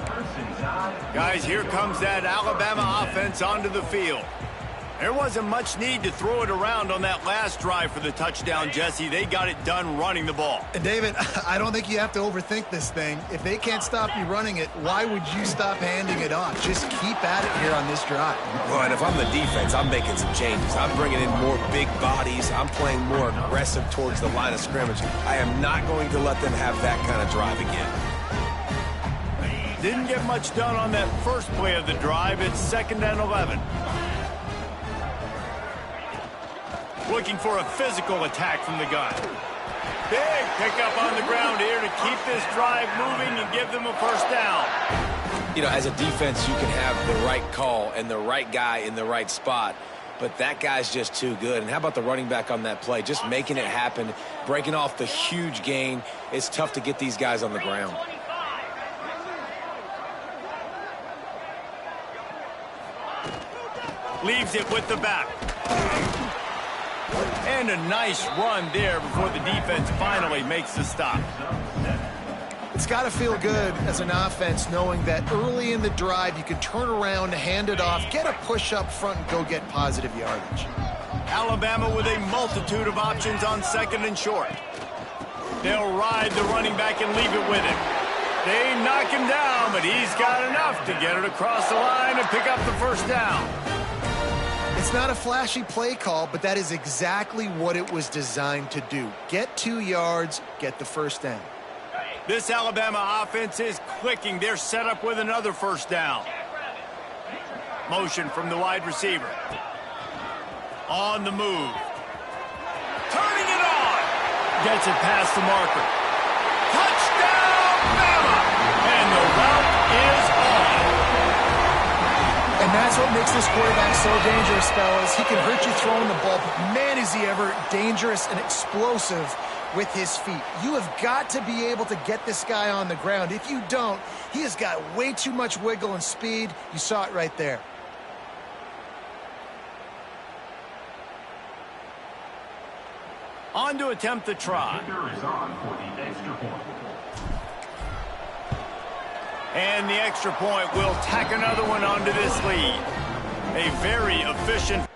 Guys, here comes that Alabama offense onto the field. There wasn't much need to throw it around on that last drive for the touchdown, Jesse. They got it done running the ball. And David, I don't think you have to overthink this thing. If they can't stop you running it, why would you stop handing it off? Just keep at it here on this drive. Well, and if I'm the defense, I'm making some changes. I'm bringing in more big bodies. I'm playing more aggressive towards the line of scrimmage. I am not going to let them have that kind of drive again. Didn't get much done on that first play of the drive. It's 2nd and 11. Looking for a physical attack from the gun. Big pickup on the ground here to keep this drive moving and give them a first down. You know, as a defense, you can have the right call and the right guy in the right spot, but that guy's just too good. And how about the running back on that play? Just making it happen, breaking off the huge gain. It's tough to get these guys on the ground. Leaves it with the back. And a nice run there before the defense finally makes the stop. It's got to feel good as an offense knowing that early in the drive you can turn around, hand it off, get a push up front, and go get positive yardage. Alabama with a multitude of options on 2nd and short. They'll ride the running back and leave it with him. They knock him down, but he's got enough to get it across the line and pick up the first down. It's not a flashy play call, but that is exactly what it was designed to do. Get 2 yards, get the first down. This Alabama offense is clicking. They're set up with another first down. Motion from the wide receiver. On the move. Turning it on. Gets it past the marker. Touchdown, Bama! And the route is on. And that's what makes this quarterback so dangerous, fellas. He can hurt you throwing the ball, but man, is he ever dangerous and explosive with his feet. You have got to be able to get this guy on the ground. If you don't, he has got way too much wiggle and speed. You saw it right there. On to attempt the try. And the extra point will tack another one onto this lead. A very efficient.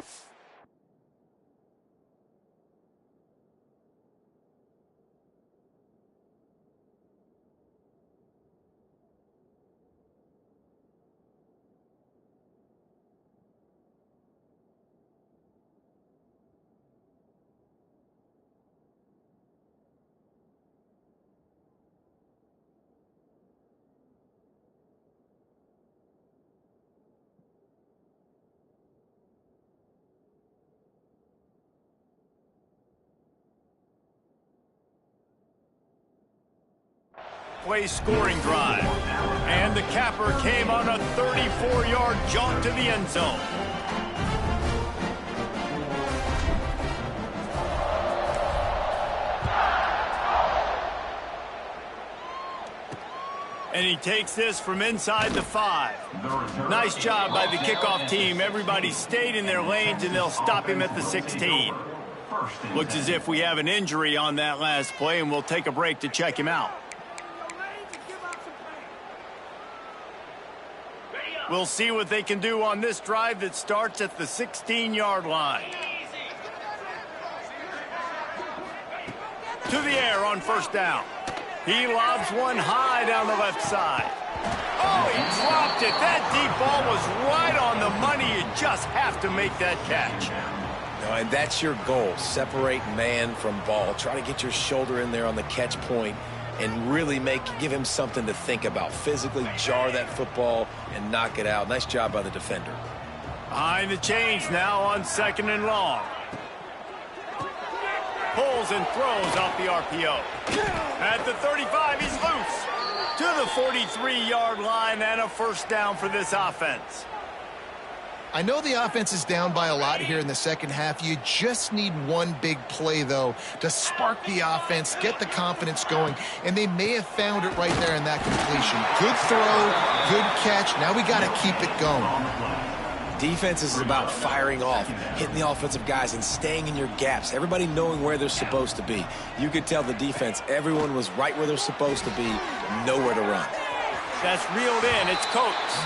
Play scoring drive. And the capper came on a 34-yard jaunt to the end zone. And he takes this from inside the 5. Nice job by the kickoff team. Everybody stayed in their lanes, and they'll stop him at the 16. Looks as if we have an injury on that last play, and we'll take a break to check him out. We'll see what they can do on this drive that starts at the 16-yard line. To the air on first down. He lobs one high down the left side. Oh, he dropped it. That deep ball was right on the money. You just have to make that catch. No, and that's your goal. Separate man from ball. Try to get your shoulder in there on the catch point and really give him something to think about. Physically jar that football and knock it out. Nice job by the defender. Behind the chains now on 2nd and long. Pulls and throws off the RPO. At the 35, he's loose. To the 43-yard line and a first down for this offense. I know the offense is down by a lot here in the second half. You just need one big play, though, to spark the offense, get the confidence going, and they may have found it right there in that completion. Good throw, good catch. Now we got to keep it going. Defense is about firing off, hitting the offensive guys, and staying in your gaps. Everybody knowing where they're supposed to be. You could tell the defense, everyone was right where they're supposed to be, nowhere to run. That's reeled in. It's Coates.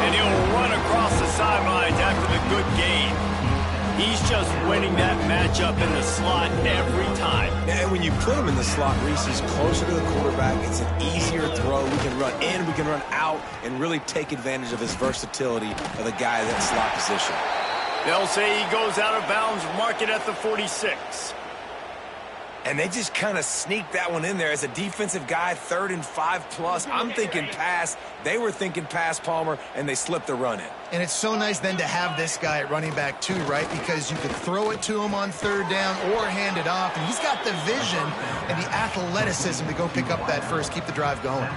And he'll run across the sidelines after the good gain. He's just winning that matchup in the slot every time. And when you put him in the slot, Reese, he's closer to the quarterback. It's an easier throw. We can run in, we can run out, and really take advantage of his versatility of the guy in that slot position. They'll say he goes out of bounds, mark it at the 46. And they just kind of sneak that one in there as a defensive guy, 3rd and 5+. I'm thinking pass. They were thinking pass, Palmer, and they slipped the run in. And it's so nice then to have this guy at running back too, right? Because you can throw it to him on 3rd down or hand it off. And he's got the vision and the athleticism to go pick up that first, keep the drive going.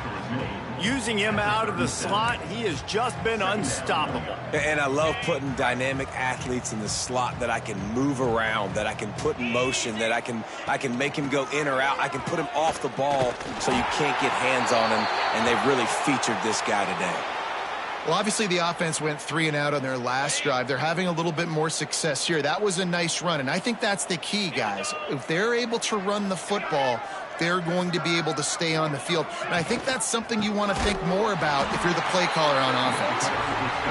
Using him out of the slot, he has just been unstoppable. And I love putting dynamic athletes in the slot that I can move around, that I can put in motion, that I can make him go in or out. I can put him off the ball so you can't get hands on him, and they've really featured this guy today. Well, obviously the offense went 3 and out on their last drive. They're having a little bit more success here. That was a nice run, and I think that's the key, guys. If they're able to run the football, they're going to be able to stay on the field. And I think that's something you want to think more about if you're the play caller on offense.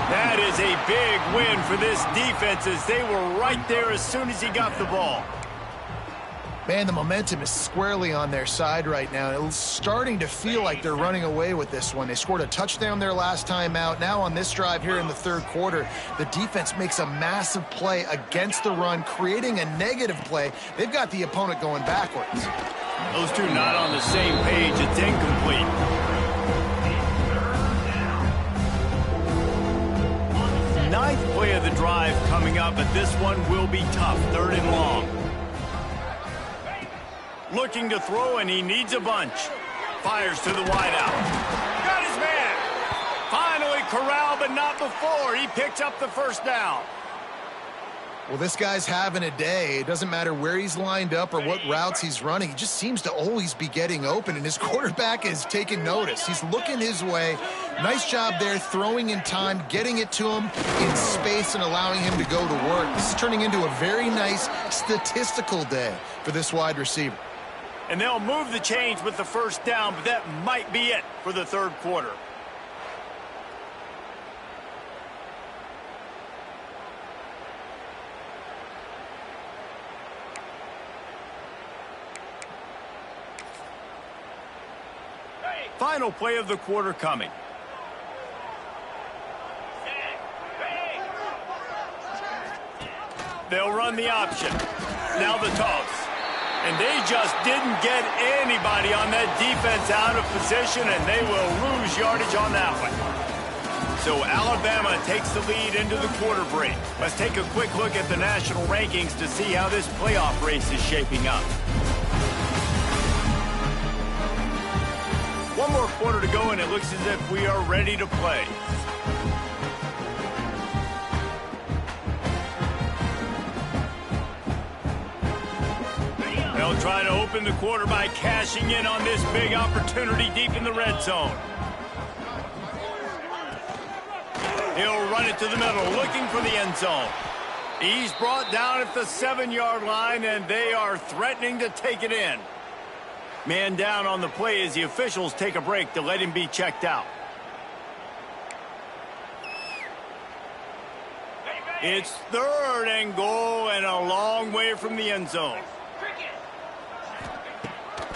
That is a big win for this defense as they were right there as soon as he got the ball. Man, the momentum is squarely on their side right now. It's starting to feel like they're running away with this one. They scored a touchdown their last time out. Now on this drive here in the 3rd quarter, the defense makes a massive play against the run, creating a negative play. They've got the opponent going backwards. Those two not on the same page. It's incomplete. Ninth play of the drive coming up, but this one will be tough. 3rd and long. Looking to throw, and he needs a bunch. Fires to the wideout. Got his man. Finally corralled, but not before. He picks up the 1st down. Well, this guy's having a day. It doesn't matter where he's lined up or what routes he's running. He just seems to always be getting open, and his quarterback is taking notice. He's looking his way. Nice job there, throwing in time, getting it to him in space and allowing him to go to work. This is turning into a very nice statistical day for this wide receiver. And they'll move the chains with the 1st down, but that might be it for the 3rd quarter. Final play of the quarter coming. They'll run the option. Now the toss. And they just didn't get anybody on that defense out of position, and they will lose yardage on that one. So Alabama takes the lead into the quarter break. Let's take a quick look at the national rankings to see how this playoff race is shaping up. One more quarter to go, and it looks as if we are ready to play. They'll try to open the quarter by cashing in on this big opportunity deep in the red zone. He'll run it to the middle, looking for the end zone. He's brought down at the 7-yard line, and they are threatening to take it in. Man down on the play as the officials take a break to let him be checked out. It's 3rd and goal and a long way from the end zone.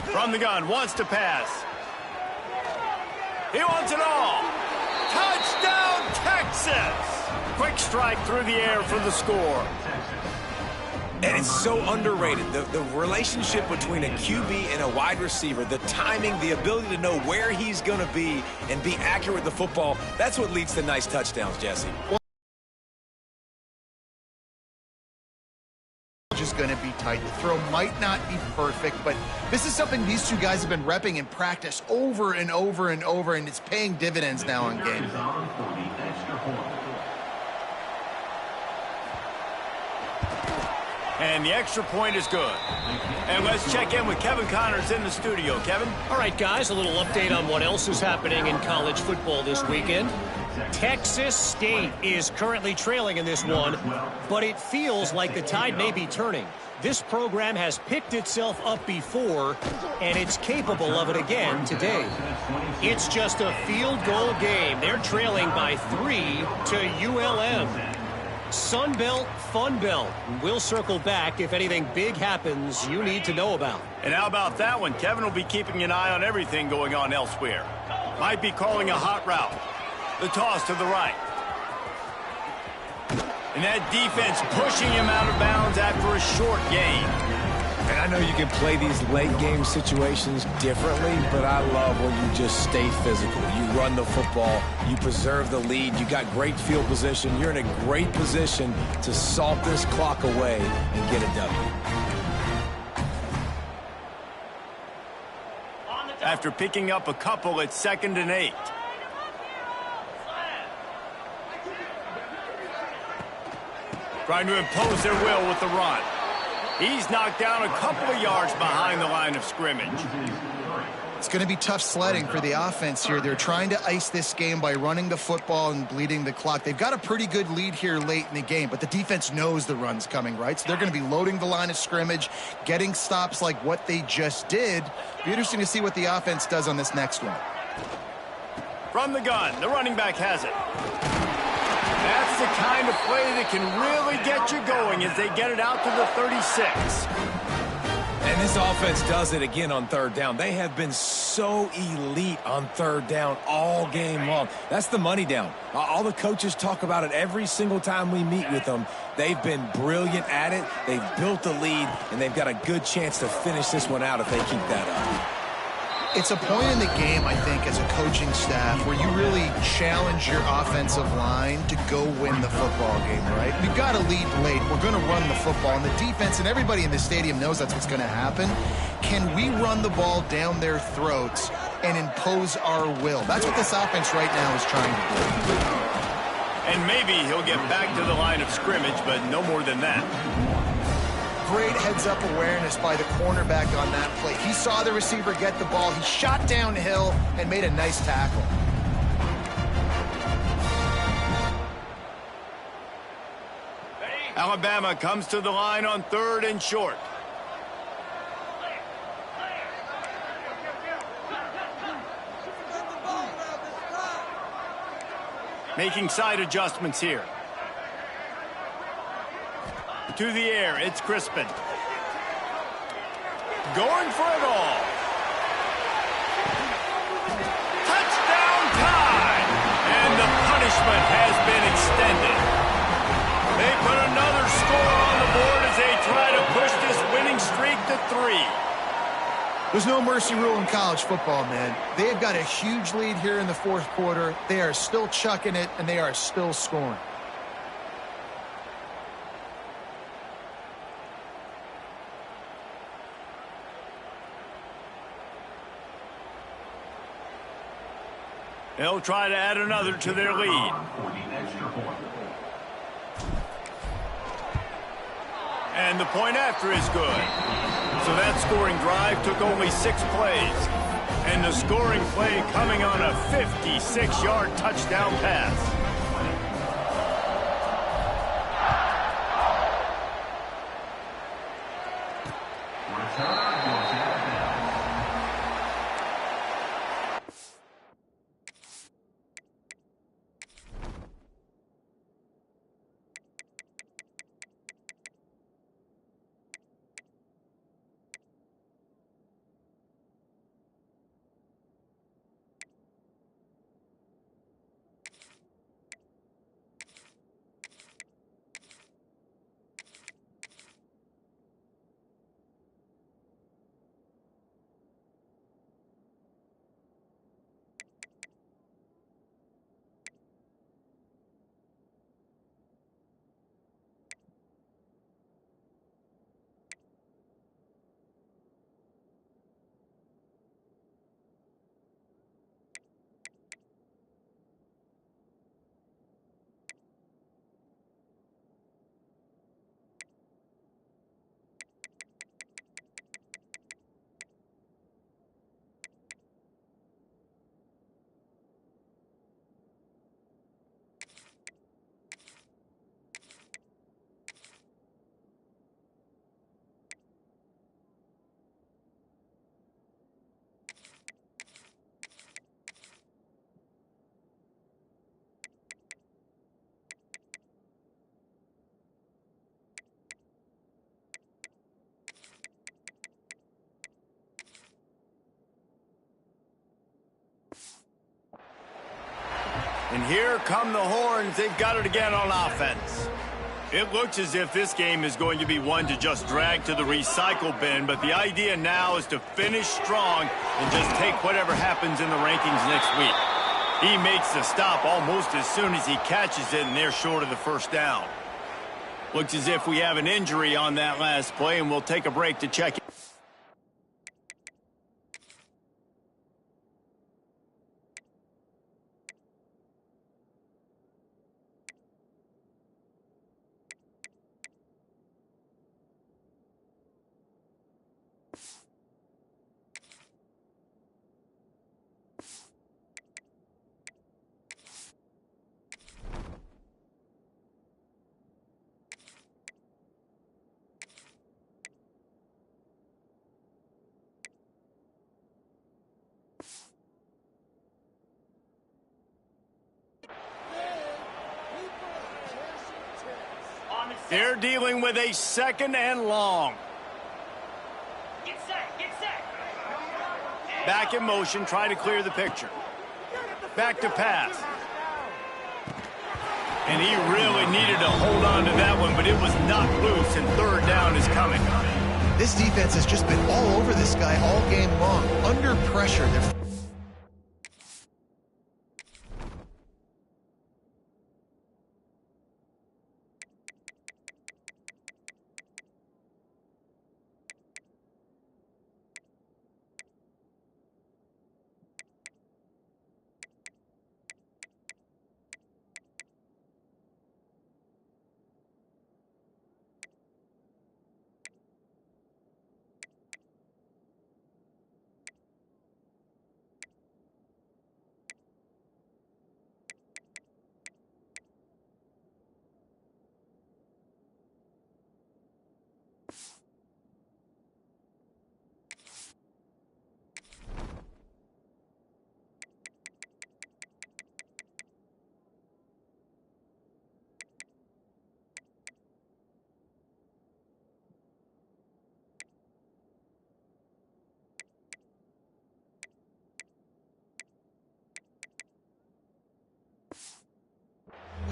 From the gun, wants to pass. He wants it all. Touchdown, Texas! Quick strike through the air for the score. And it's so underrated. The relationship between a QB and a wide receiver, the timing, the ability to know where he's going to be and be accurate with the football, that's what leads to nice touchdowns, Jesse. Just going to be tight. The throw might not be perfect, but this is something these two guys have been repping in practice over and over and over, and it's paying dividends now on game. And the extra point is good. And let's check in with Kevin Connors in the studio. Kevin? All right, guys, a little update on what else is happening in college football this weekend. Texas State is currently trailing in this one, but it feels like the tide may be turning. This program has picked itself up before, and it's capable of it again today. It's just a field goal game. They're trailing by 3 to ULM. Sun Belt, Fun Belt. We'll circle back if anything big happens you need to know about. And how about that one? Kevin will be keeping an eye on everything going on elsewhere. Might be calling a hot route. The toss to the right. And that defense pushing him out of bounds after a short gain. And I know you can play these late game situations differently, but I love when you just stay physical. You run the football, you preserve the lead, you got great field position, you're in a great position to salt this clock away and get a W. After picking up a couple at 2nd and 8. Trying to impose their will with the run. He's knocked down a couple of yards behind the line of scrimmage. It's going to be tough sledding for the offense here. They're trying to ice this game by running the football and bleeding the clock. They've got a pretty good lead here late in the game, but the defense knows the run's coming, right? So they're going to be loading the line of scrimmage, getting stops like what they just did. Be interesting to see what the offense does on this next one. From the gun, the running back has it. That's the kind of play that can really get you going as they get it out to the 36. And this offense does it again on 3rd down. They have been so elite on 3rd down all game long. That's the money down. All the coaches talk about it every single time we meet with them. They've been brilliant at it. They've built the lead, and they've got a good chance to finish this one out if they keep that up. It's a point in the game, I think, as a coaching staff where you really challenge your offensive line to go win the football game, right? We've got to lead late. We're going to run the football. And the defense and everybody in the stadium knows that's what's going to happen. Can we run the ball down their throats and impose our will? That's what this offense right now is trying to do. And maybe he'll get back to the line of scrimmage, but no more than that. Great heads-up awareness by the cornerback on that play. He saw the receiver get the ball. He shot downhill and made a nice tackle. Alabama comes to the line on 3rd and short. Making side adjustments here. To the air, it's Crispin. Going for it all. Touchdown time! And the punishment has been extended. They put another score on the board as they try to push this winning streak to 3. There's no mercy rule in college football, man. They have got a huge lead here in the 4th quarter. They are still chucking it, and they are still scoring. They'll try to add another to their lead. And the point after is good. So that scoring drive took only 6 plays. And the scoring play coming on a 56-yard touchdown pass. And here come the horns. They've got it again on offense. It looks as if this game is going to be one to just drag to the recycle bin, but the idea now is to finish strong and just take whatever happens in the rankings next week. He makes the stop almost as soon as he catches it, and they're short of the first down. Looks as if we have an injury on that last play, and we'll take a break to check it. They're dealing with a 2nd and long. Get set, get set. Back in motion, try to clear the picture. Back to pass. And he really needed to hold on to that one, but it was knocked loose, and 3rd down is coming. This defense has just been all over this guy all game long. Under pressure, they're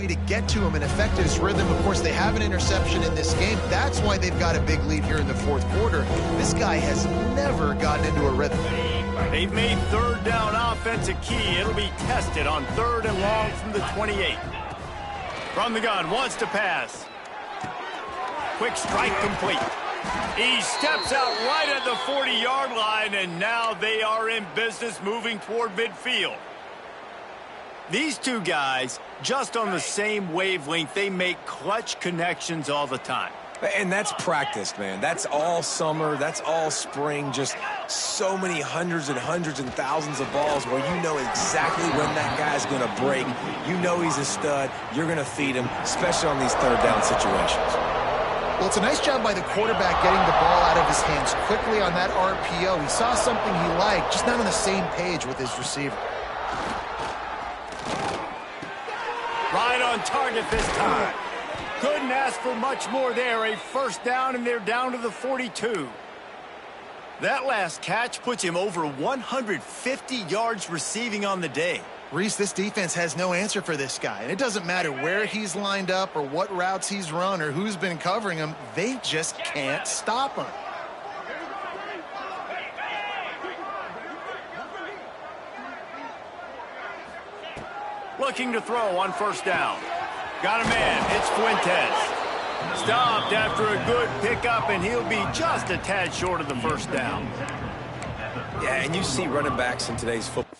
way to get to him and affect his rhythm. Of course, they have an interception in this game. That's why they've got a big lead here in the 4th quarter. This guy has never gotten into a rhythm. They've made 3rd down offense a key. It'll be tested on 3rd and long from the 28. From the gun, wants to pass. Quick strike complete. He steps out right at the 40-yard line, and now they are in business moving toward midfield. These two guys, just on the same wavelength, they make clutch connections all the time. And that's practice, man. That's all summer. That's all spring. Just so many hundreds and thousands of balls where you know exactly when that guy's going to break. You know he's a stud. You're going to feed him, especially on these 3rd down situations. Well, it's a nice job by the quarterback getting the ball out of his hands quickly on that RPO. He saw something he liked, just not on the same page with his receiver. Right on target this time. Couldn't ask for much more there. A 1st down, and they're down to the 42. That last catch puts him over 150 yards receiving on the day. Reese, this defense has no answer for this guy. And it doesn't matter where he's lined up or what routes he's run or who's been covering him. They just can't stop him. Looking to throw on 1st down. Got a man. It's Fuentes. Stopped after a good pickup, and he'll be just a tad short of the 1st down. Yeah, and you see running backs in today's football.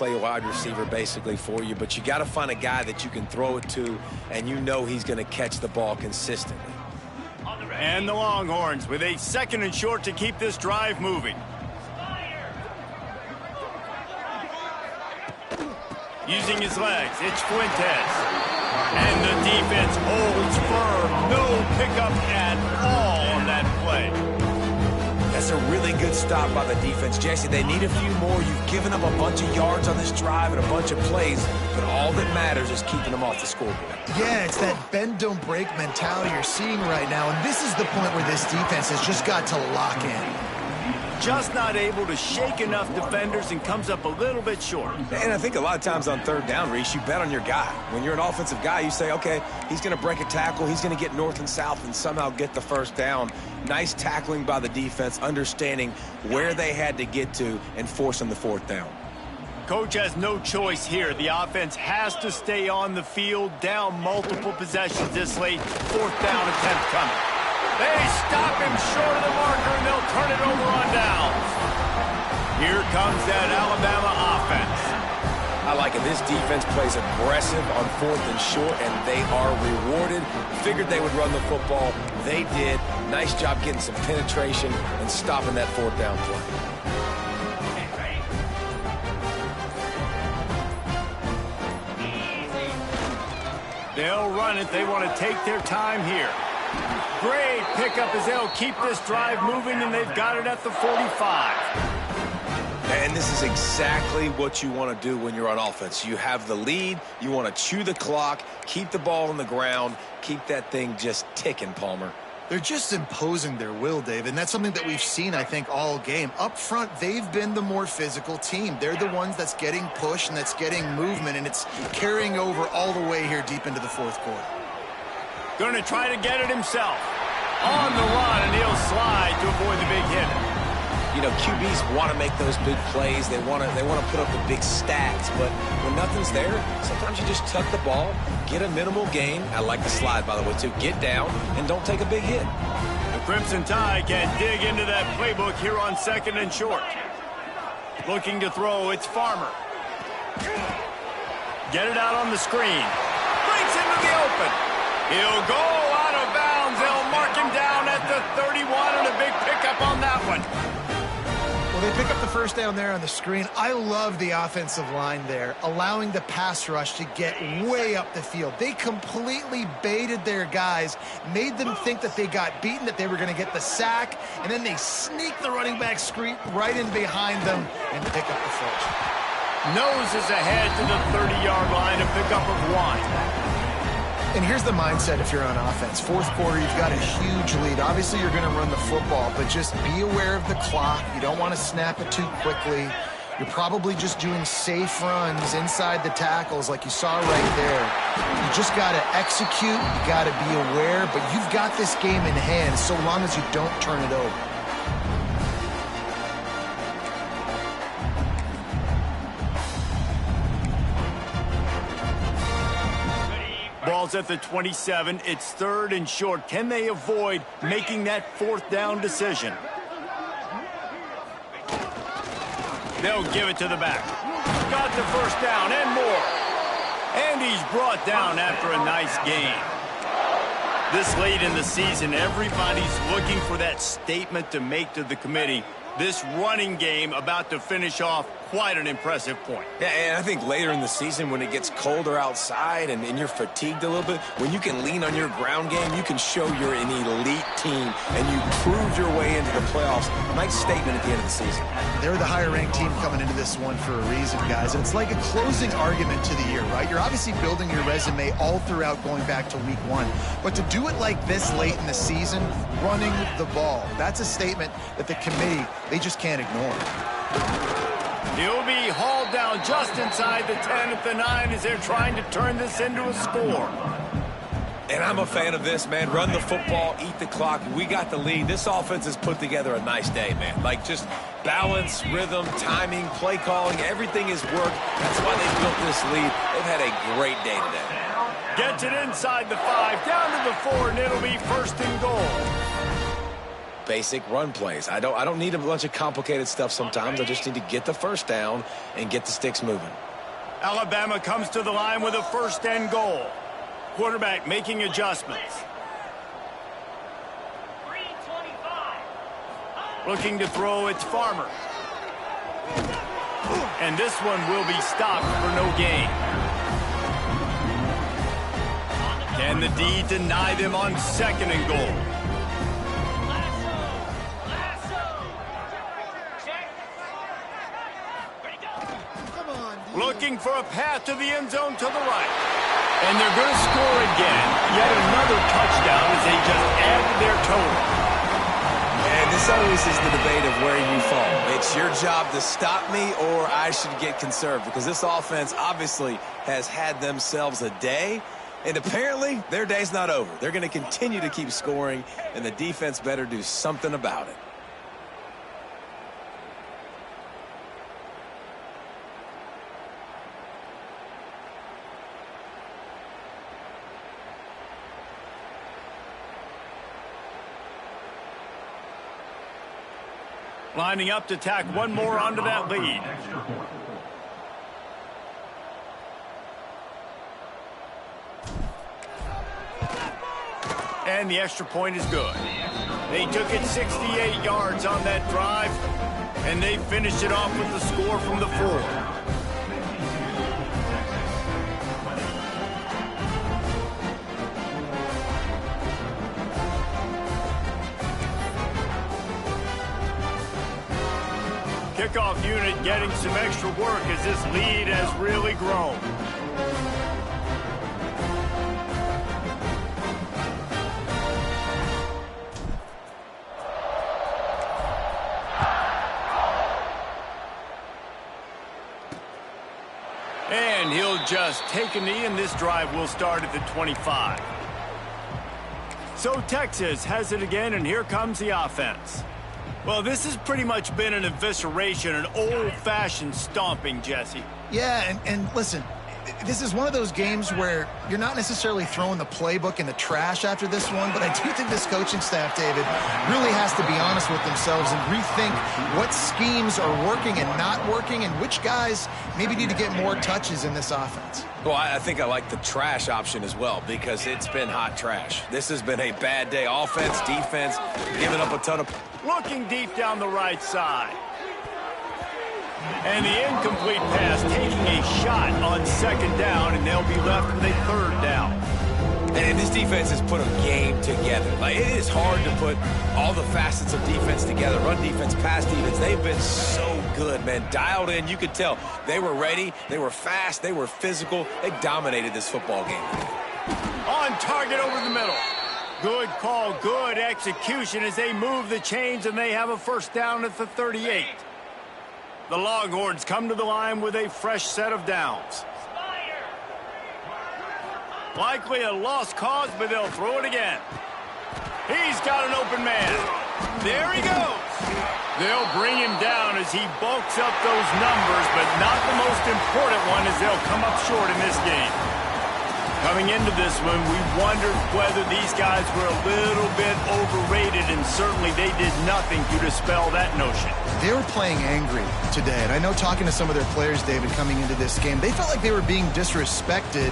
play wide receiver basically for you, but you got to find a guy that you can throw it to, and you know he's going to catch the ball consistently. And the Longhorns with a 2nd and short to keep this drive moving. Using his legs, it's Fuentes. And the defense holds firm. No pickup at all on that play. That's a really good stop by the defense. Jesse, they need a few more. You've given up a bunch of yards on this drive and a bunch of plays, but all that matters is keeping them off the scoreboard. Yeah, it's that bend, don't break mentality you're seeing right now, and this is the point where this defense has just got to lock in. Just not able to shake enough defenders and comes up a little bit short. And I think a lot of times on 3rd down, Reese, you bet on your guy. When you're an offensive guy, you say, okay, he's going to break a tackle, he's going to get north and south and somehow get the 1st down. Nice tackling by the defense, understanding where they had to get to and forcing the 4th down. Coach has no choice here. The offense has to stay on the field, down multiple possessions this late. 4th down attempt coming. They stop him short of the marker, and they'll turn it over on downs. Here comes that Alabama offense. I like it. This defense plays aggressive on 4th and short, and they are rewarded. Figured they would run the football. They did. Nice job getting some penetration and stopping that 4th down play. They'll run it. They want to take their time here. Great pickup as they'll keep this drive moving, and they've got it at the 45. And this is exactly what you want to do when you're on offense. You have the lead. You want to chew the clock, keep the ball on the ground, keep that thing just ticking, Palmer. They're just imposing their will, Dave, and that's something that we've seen, I think, all game. Up front, they've been the more physical team. They're the ones that's getting pushed and that's getting movement, and it's carrying over all the way here deep into the 4th quarter. Going to try to get it himself. On the run, and he'll slide to avoid the big hit. You know, QBs want to make those big plays. They want to put up the big stats, but when nothing's there, sometimes you just tuck the ball, get a minimal gain. I like the slide, by the way, too. Get down and don't take a big hit. The Crimson Tide can dig into that playbook here on 2nd and short. Looking to throw, it's Farmer. Get it out on the screen. Breaks into the open. He'll go out of bounds. They'll mark him down at the 31, and a big pickup on that one. Well, they pick up the 1st down there on the screen. I love the offensive line there, allowing the pass rush to get way up the field. They completely baited their guys, made them think that they got beaten, that they were going to get the sack, and then they sneak the running back screen right in behind them and pick up the first. Noses ahead to the 30-yard line, a pickup of 1. And here's the mindset if you're on offense. 4th quarter, you've got a huge lead. Obviously, you're going to run the football, but just be aware of the clock. You don't want to snap it too quickly. You're probably just doing safe runs inside the tackles like you saw right there. You just got to execute. You got to be aware, but you've got this game in hand so long as you don't turn it over. Ball's at the 27. It's 3rd and short. Can they avoid making that 4th down decision? They'll give it to the back. Got the 1st down and more. And he's brought down after a nice gain. This late in the season, everybody's looking for that statement to make to the committee. This running game about to finish off quite an impressive point. Yeah, and I think later in the season when it gets colder outside and you're fatigued a little bit, when you can lean on your ground game, you can show you're an elite team and you prove your way into the playoffs. Nice statement at the end of the season. They're the higher-ranked team coming into this one for a reason, guys. And it's like a closing argument to the year, right? You're obviously building your resume all throughout going back to week 1. But to do it like this late in the season, running the ball, that's a statement that the committee, they just can't ignore. He'll be hauled down just inside the 10 at the 9 as they're trying to turn this into a score. And I'm a fan of this, man. Run the football, eat the clock. We got the lead. This offense has put together a nice day, man. Like just balance, rhythm, timing, play calling, everything has worked. That's why they built this lead. They've had a great day today. Gets it inside the 5, down to the 4, and it'll be 1st and goal. basic run plays. I don't need a bunch of complicated stuff sometimes. I just need to get the first down and get the sticks moving. Alabama comes to the line with a 1st and goal. Quarterback making adjustments. 325. Looking to throw, it's Farmer. And this one will be stopped for no gain. Can the D deny them on 2nd and goal? Looking for a path to the end zone to the right. And they're going to score again. Yet another touchdown as they just added their total. And this always is the debate of where you fall. It's your job to stop me or I should get conserved, because this offense obviously has had themselves a day. And apparently, their day's not over. They're going to continue to keep scoring, and the defense better do something about it. Lining up to tack one more onto that lead. And the extra point is good. They took it 68 yards on that drive, and they finished it off with the score from the 4. Kickoff unit getting some extra work as this lead has really grown. And he'll just take a knee, and this drive will start at the 25. So Texas has it again, and here comes the offense. Well, this has pretty much been an evisceration, an old-fashioned stomping, Jesse. Yeah, and listen, this is one of those games where you're not necessarily throwing the playbook in the trash after this one, but I do think this coaching staff, David, really has to be honest with themselves and rethink what schemes are working and not working and which guys maybe need to get more touches in this offense. Well, I think I like the trash option as well, because it's been hot trash. This has been a bad day. Offense, defense, giving up a ton of... Looking deep down the right side. And the incomplete pass taking a shot on 2nd down, and they'll be left with a 3rd down. And this defense has put a game together. Like, it is hard to put all the facets of defense together. Run defense, pass defense. They've been so good, man. Dialed in. You could tell they were ready. They were fast. They were physical. They dominated this football game. On target over the middle. Good call, good execution as they move the chains, and they have a 1st down at the 38. The Longhorns come to the line with a fresh set of downs. Likely a lost cause, but they'll throw it again. He's got an open man. There he goes. They'll bring him down as he bulks up those numbers, but not the most important one, as they'll come up short in this game. Coming into this one, we wondered whether these guys were a little bit overrated, and certainly they did nothing to dispel that notion. They were playing angry today, and I know talking to some of their players, David, coming into this game, they felt like they were being disrespected.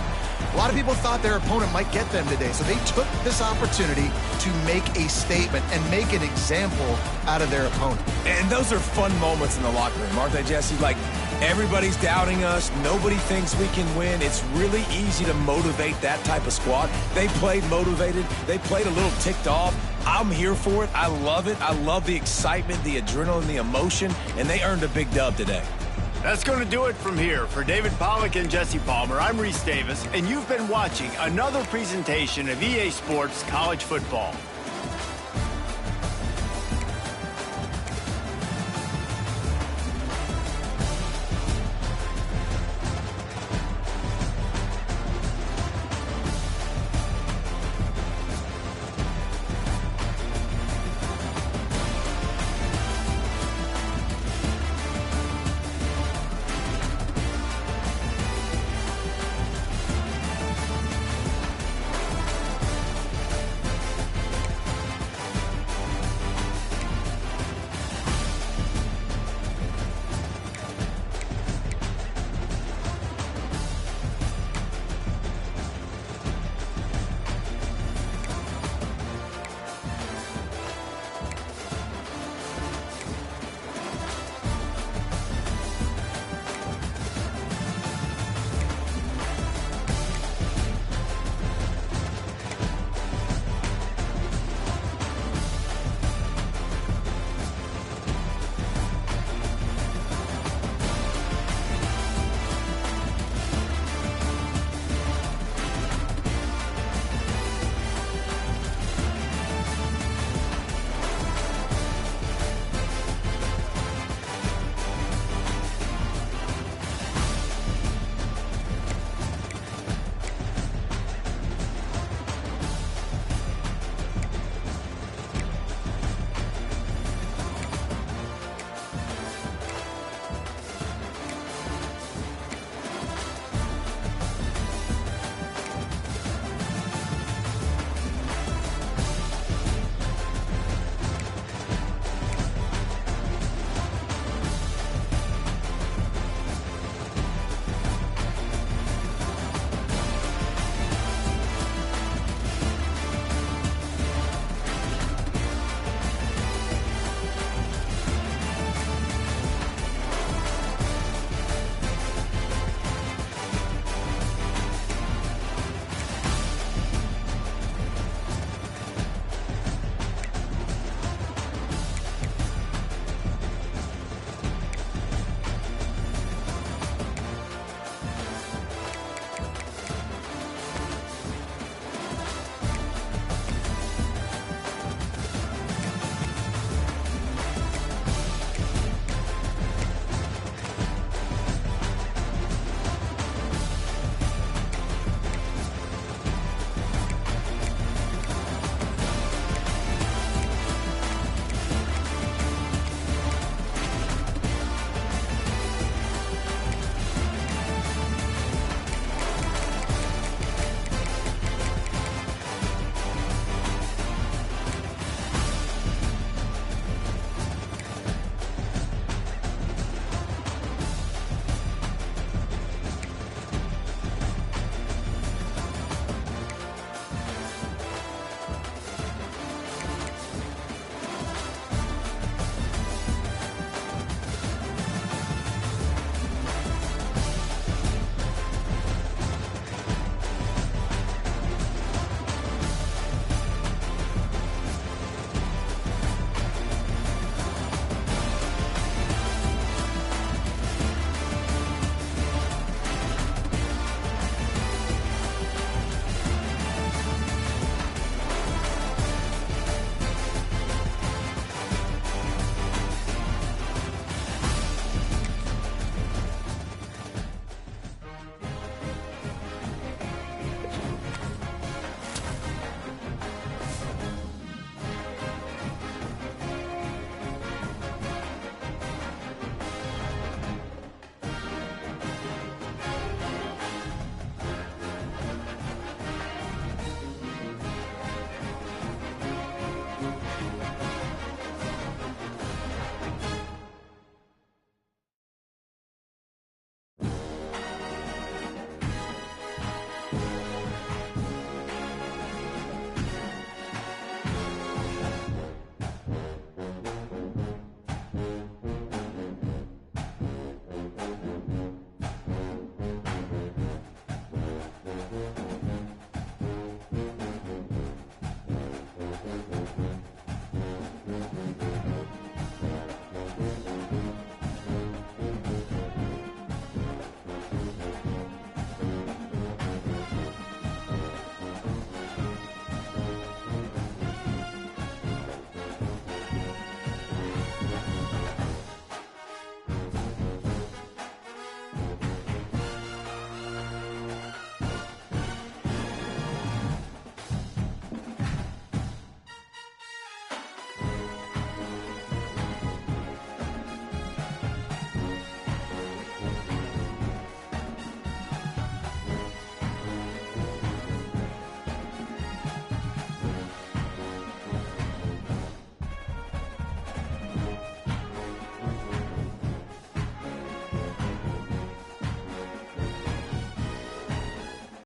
A lot of people thought their opponent might get them today, so they took this opportunity to make a statement and make an example out of their opponent. And those are fun moments in the locker room, aren't they, Jesse? Like, everybody's doubting us. Nobody thinks we can win. It's really easy to motivate that type of squad. They played motivated. They played a little ticked off. I'm here for it. I love it. I love the excitement, the adrenaline, the emotion, and they earned a big dub today. That's going to do it from here. For David Pollack and Jesse Palmer, I'm Reese Davis, and you've been watching another presentation of EA Sports College Football.